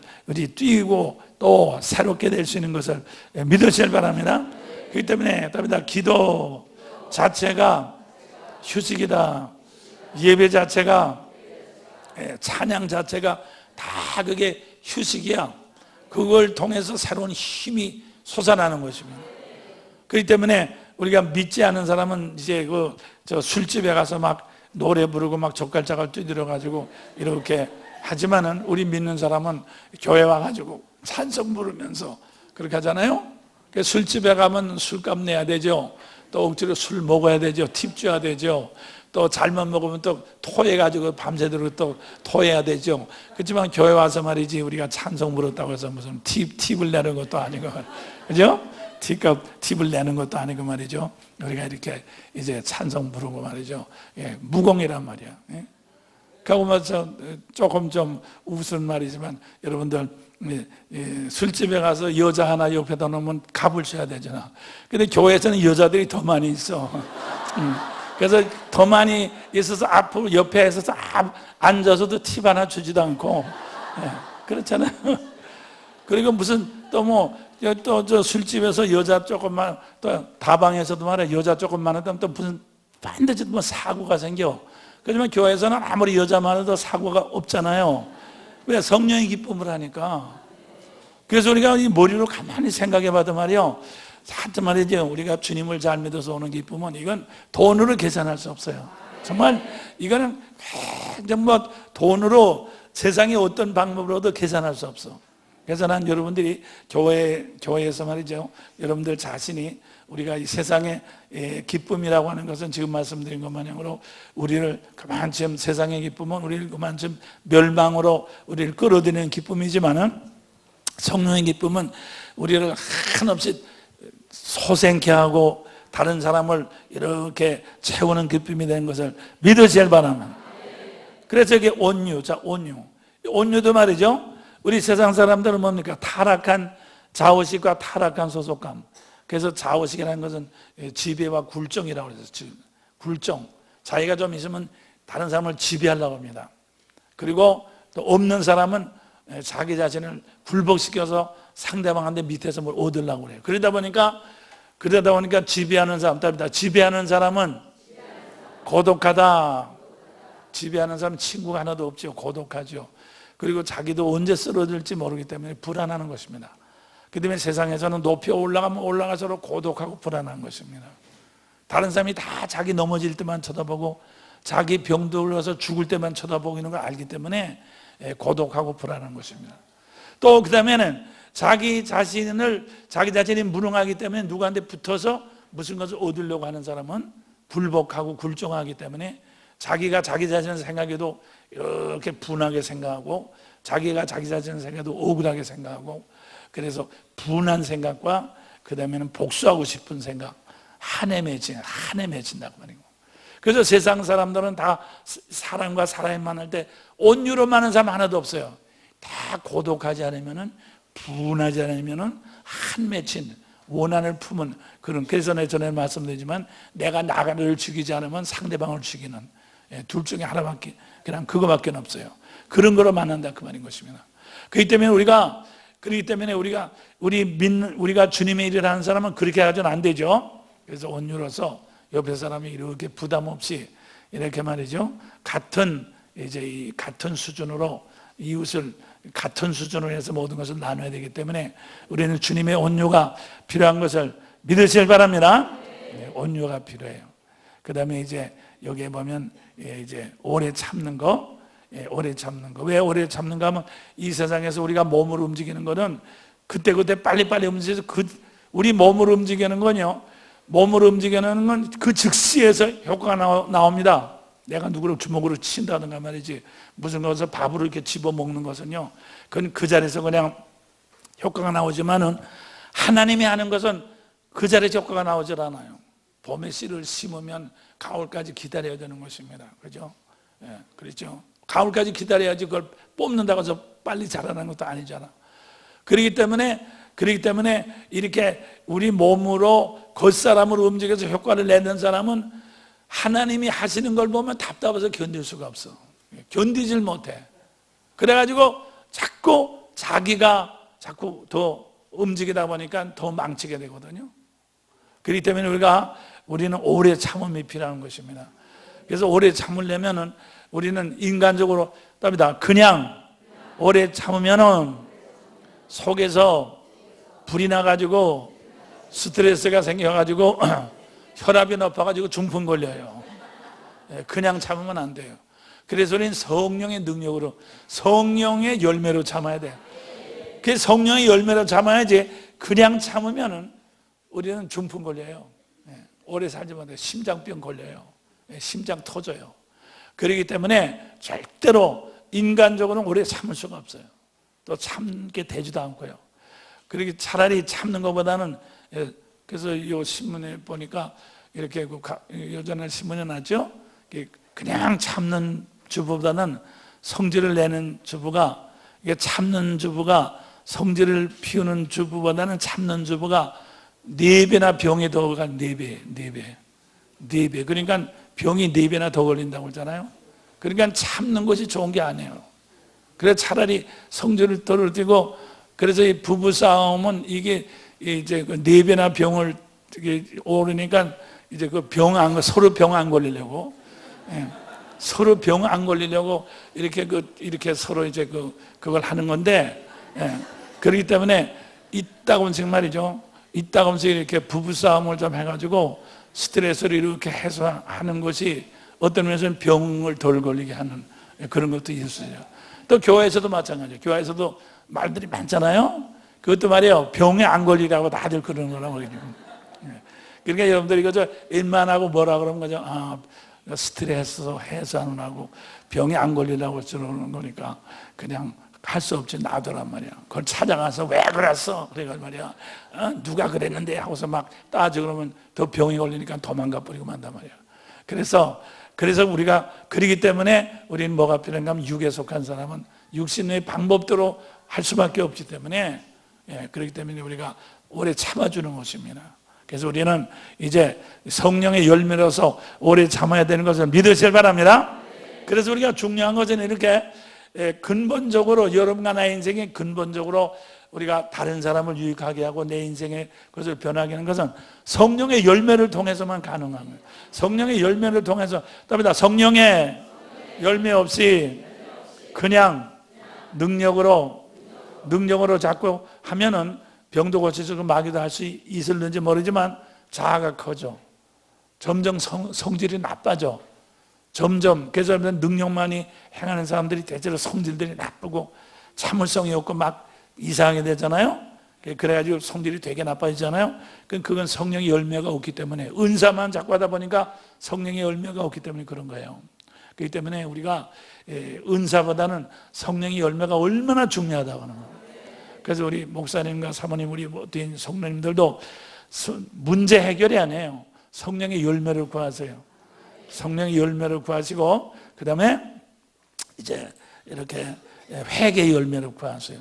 Speaker 1: 뛰고 또 새롭게 될 수 있는 것을 믿으시길 바랍니다. 그렇기 때문에 답니다. 기도 자체가 휴식이다. 예배 자체가, 찬양 자체가 다 그게 휴식이야. 그걸 통해서 새로운 힘이 솟아나는 것입니다. 그렇기 때문에 우리가 믿지 않은 사람은 이제 저 술집에 가서 막 노래 부르고 막 젓갈짝을 두드려 가지고 이렇게 하지만은, 우리 믿는 사람은 교회 와가지고 찬송 부르면서 그렇게 하잖아요. 술집에 가면 술값 내야 되죠. 또 억지로 술 먹어야 되죠. 팁 줘야 되죠. 또 잘못 먹으면 또 토해가지고 밤새도록 또 토해야 되죠. 그렇지만 교회 와서 말이지, 우리가 찬송 부르었다고 해서 무슨 팁을 내는 것도 아니고, 그죠? 팁을 내는 것도 아니고 말이죠. 우리가 이렇게 이제 찬송 부르고 말이죠. 무공이란 말이야. 그러고 조금 좀 우스운 말이지만, 여러분들 술집에 가서 여자 하나 옆에다 놓으면 값을 줘야 되잖아. 근데 교회에서는 여자들이 더 많이 있어. 그래서 더 많이 있어서 앞으로 옆에 있어서 앉아서도 팁 하나 주지도 않고, 그렇잖아요. 그리고 무슨 또 저 술집에서 여자 조금만, 또 다방에서도 말해 여자 조금 많으면 또 무슨 반드시 사고가 생겨. 그렇지만 교회에서는 아무리 여자 많아도 사고가 없잖아요. 왜? 성령의 기쁨을 하니까. 그래서 우리가 이 머리로 가만히 생각해 봐도 말이요, 하여튼 말이죠, 우리가 주님을 잘 믿어서 오는 기쁨은 이건 돈으로 계산할 수 없어요. 정말 이거는 정말 돈으로, 세상의 어떤 방법으로도 계산할 수 없어. 그래서 난 여러분들이 교회에서 말이죠, 여러분들 자신이 우리가 이 세상의 기쁨이라고 하는 것은 지금 말씀드린 것 마냥으로 우리를 그만큼, 세상의 기쁨은 우리를 그만큼 멸망으로 우리를 끌어들이는 기쁨이지만은, 성령의 기쁨은 우리를 한없이 소생케 하고 다른 사람을 이렇게 채우는 기쁨이 된 것을 믿으실 바랍니다. 그래서 이게 온유. 자, 온유도 말이죠, 우리 세상 사람들은 뭡니까? 타락한 자의식과 타락한 소속감. 그래서 자의식이라는 것은 지배와 굴종이라고 그래서 굴종. 자기가 좀 있으면 다른 사람을 지배하려고 합니다. 그리고 또 없는 사람은 자기 자신을 굴복시켜서 상대방한테 밑에서 뭘 얻으려고 그래요. 그러다 보니까 지배하는 사람, 답니다. 지배하는 사람은 고독하다. 지배하는 사람은 친구가 하나도 없죠. 고독하죠. 그리고 자기도 언제 쓰러질지 모르기 때문에 불안하는 것입니다. 그 때문에 세상에서는 높이 올라가면 올라갈수록 고독하고 불안한 것입니다. 다른 사람이 다 자기 넘어질 때만 쳐다보고 자기 병 들어서 죽을 때만 쳐다보고 있는 걸 알기 때문에 고독하고 불안한 것입니다. 또 그 다음에는 자기 자신이 무능하기 때문에 누구한테 붙어서 무슨 것을 얻으려고 하는 사람은 불복하고 굴종하기 때문에 자기가 자기 자신을 생각해도 이렇게 분하게 생각하고, 자기가 자기 자신을 생각해도 억울하게 생각하고, 그래서 분한 생각과 그 다음에는 복수하고 싶은 생각, 한에 맺힌다고 말이고. 그래서 세상 사람들은 다 사람과 사람이 만날 때 온유로 많은 사람 하나도 없어요. 다 고독하지 않으면은, 분하지 않으면은 한 맺힌 원한을 품은 그런. 그래서 내가 전에 말씀드리지만, 내가 나를 죽이지 않으면 상대방을 죽이는, 둘 중에 하나밖에, 그냥 그거밖에 없어요. 그런 거로 만난다 그 말인 것입니다. 그렇기 때문에 우리가 주님의 일을 하는 사람은 그렇게 하져는 안 되죠. 그래서 온유로서 옆에 사람이 이렇게 부담 없이 이렇게 말이죠. 같은 수준으로 이웃을 같은 수준으로 해서 모든 것을 나눠야 되기 때문에 우리는 주님의 온유가 필요한 것을 믿으시길 바랍니다. 네, 온유가 필요해요. 그 다음에 이제 여기에 보면 이제 오래 참는 거, 오래 참는 거. 왜 오래 참는가 하면 이 세상에서 우리가 몸으로 움직이는 거는 그때그때 빨리빨리 움직여서 우리 몸으로 움직이는 건요. 몸으로 움직이는 건 그 즉시에서 효과가 나옵니다. 내가 누구를 주먹으로 친다든가 말이지 무슨 것을 밥으로 이렇게 집어먹는 것은요 그건 그 자리에서 그냥 효과가 나오지만은 하나님이 하는 것은 그 자리에서 효과가 나오질 않아요. 봄에 씨를 심으면 가을까지 기다려야 되는 것입니다. 그죠? 예, 그렇죠. 가을까지 기다려야지 그걸 뽑는다고 해서 빨리 자라는 것도 아니잖아. 그렇기 때문에 이렇게 우리 몸으로 겉사람으로 움직여서 효과를 내는 사람은 하나님이 하시는 걸 보면 답답해서 견딜 수가 없어. 견디질 못해. 그래가지고 자기가 자꾸 더 움직이다 보니까 더 망치게 되거든요. 그렇기 때문에 우리는 오래 참음이 필요한 것입니다. 그래서 오래 참으려면은 우리는 인간적으로 답니다. 그냥 오래 참으면은 속에서 불이 나가지고 스트레스가 생겨가지고 혈압이 높아가지고 중풍 걸려요. 그냥 참으면 안 돼요. 그래서 우리는 성령의 능력으로, 성령의 열매로 참아야 돼요. 그 성령의 열매로 참아야지. 그냥 참으면은 우리는 중풍 걸려요. 오래 살지 못해 심장병 걸려요. 심장 터져요. 그렇기 때문에 절대로 인간적으로는 오래 참을 수가 없어요. 또 참게 되지도 않고요. 그렇게 차라리 참는 것보다는, 그래서 이 신문에 보니까 이렇게 예전에 신문에 났죠. 그냥 참는 주부보다는 성질을 내는 주부가, 이게 참는 주부가 성질을 피우는 주부보다는 참는 주부가 4배나 병이 더 가. 4배. 그러니까 병이 4배나 더 걸린다고 그러잖아요. 그러니까 참는 것이 좋은 게 아니에요. 그래서 차라리 성질을 떨어뜨리고, 그래서 이 부부 싸움은 이게 이제 4배나 병을 오르니까 이제 서로 병 안 걸리려고, 서로 병 안 걸리려고 이렇게 서로 이제 그걸 하는 건데, 그렇기 때문에 이따금씩 말이죠. 이따금씩 이렇게 부부 싸움을 좀 해가지고 스트레스를 이렇게 해소하는 것이 어떤 면에서는 병을 덜 걸리게 하는 그런 것도 있어요. 또 교회에서도 마찬가지예요. 교회에서도 말들이 많잖아요. 그것도 말이에요. 병에 안 걸리라고 다들 그러는 거라고 그러죠. 그러니까 여러분들이 그저 일만 하고 뭐라 그러면 그저 스트레스 해소하느라고 병에 안 걸리라고 저러는 거니까 그냥 할 수 없지 놔두란 말이야. 그걸 찾아가서 왜 그랬어? 그래가지고 말이야. 누가 그랬는데 하고서 막 따져 그러면 더 병이 걸리니까 도망가 버리고 만단 말이야. 그래서 우리가 그러기 때문에 우리는 뭐가 필요한가 하면 육에 속한 사람은 육신의 방법대로 할 수밖에 없기 때문에, 그렇기 때문에 우리가 오래 참아주는 것입니다. 그래서 우리는 이제 성령의 열매로서 오래 참아야 되는 것을 믿으시길 바랍니다. 그래서 우리가 중요한 것은 이렇게 근본적으로, 여러분과 나의 인생에 근본적으로 우리가 다른 사람을 유익하게 하고 내 인생의 것을 변하게 하는 것은 성령의 열매를 통해서만 가능한 거예요. 성령의 열매를 통해서, 답니다. 성령의 열매 없이 그냥 능력으로 자꾸 하면은 병도 고치고 마귀도 할 수 있을는지 모르지만 자아가 커져. 점점 성질이 나빠져. 점점. 그래서 능력만이 행하는 사람들이 대체로 성질들이 나쁘고 참을성이 없고 막 이상하게 되잖아요. 그래가지고 성질이 되게 나빠지잖아요. 그건 성령의 열매가 없기 때문에, 은사만 자꾸 하다 보니까 성령의 열매가 없기 때문에 그런 거예요. 그렇기 때문에 우리가 은사보다는 성령의 열매가 얼마나 중요하다고 하는 거예요. 그래서 우리 목사님과 사모님, 우리 모든 성도님들도 문제 해결이 아니에요. 성령의 열매를 구하세요. 성령의 열매를 구하시고, 그 다음에 이제 이렇게 회개의 열매를 구하세요.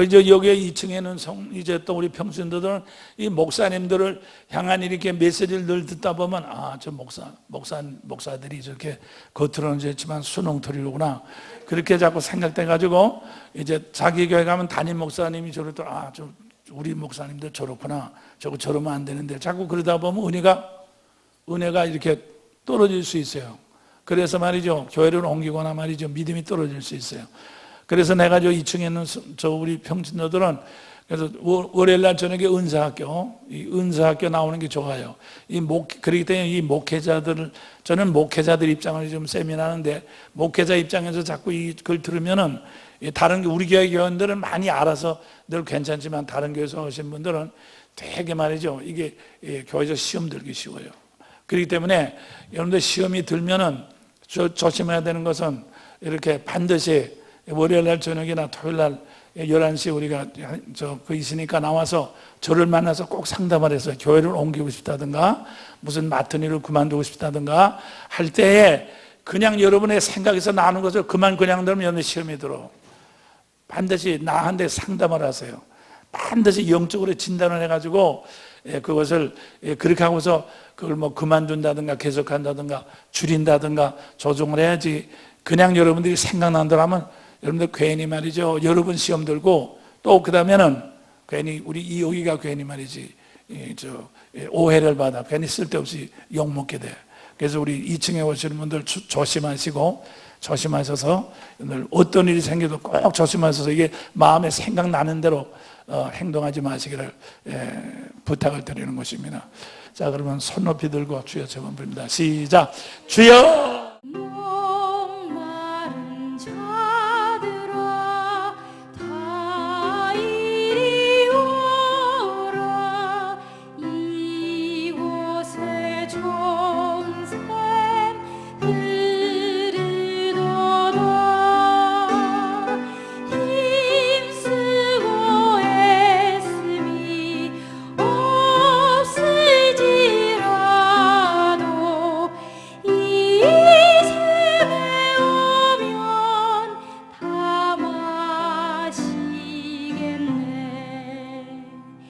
Speaker 1: 이제 여기 2층에는 이제 또 우리 평신도들은 이 목사님들을 향한 이렇게 메시지를 늘 듣다 보면 저 목사들이 저렇게 겉으로는 좋지만 수능털이로구나. 그렇게 자꾸 생각돼가지고 이제 자기 교회 가면 담임 목사님이 저러더라. 우리 목사님들 저렇구나. 저거 저러면 안 되는데 자꾸 그러다 보면 은혜가 이렇게 떨어질 수 있어요. 그래서 말이죠. 교회를 옮기거나 말이죠. 믿음이 떨어질 수 있어요. 그래서 내가 2층에 있는 우리 평신도들은 그래서 월요일날 저녁에 이 은사학교 나오는 게 좋아요. 그렇기 때문에 이 목회자들을, 저는 목회자들 입장을 좀 세미나하는데, 목회자 입장에서 자꾸 이 글 들으면은 다른 우리 교회 교원들은 많이 알아서 늘 괜찮지만 다른 교회에서 오신 분들은 되게 말이죠. 이게 교회에서 시험 들기 쉬워요. 그렇기 때문에 여러분들 시험이 들면은 조심해야 되는 것은 이렇게 반드시 월요일날 저녁이나 토요일날 11시에 우리가 있으니까 나와서 저를 만나서 꼭 상담을 해서 교회를 옮기고 싶다든가 무슨 맡은 일을 그만두고 싶다든가 할 때에 그냥 여러분의 생각에서 나는 것을 그냥 들으면 여러분의 시험이 들어. 반드시 나한테 상담을 하세요. 반드시 영적으로 진단을 해가지고 그것을 그렇게 하고서 그걸 뭐 그만둔다든가 계속한다든가 줄인다든가 조정을 해야지. 그냥 여러분들이 생각난 대로 하면 여러분들 괜히 말이죠. 여러 번 시험 들고 또 그 다음에는 괜히 우리 이호기가 괜히 말이지 오해를 받아 괜히 쓸데없이 욕먹게 돼. 그래서 우리 2층에 오시는 분들 조심하셔서 어떤 일이 생겨도 꼭 조심하셔서 이게 마음에 생각나는 대로 행동하지 마시기를 부탁을 드리는 것입니다. 자, 그러면 손 높이 들고 주여 제번 부릅니다. 시작. 주여.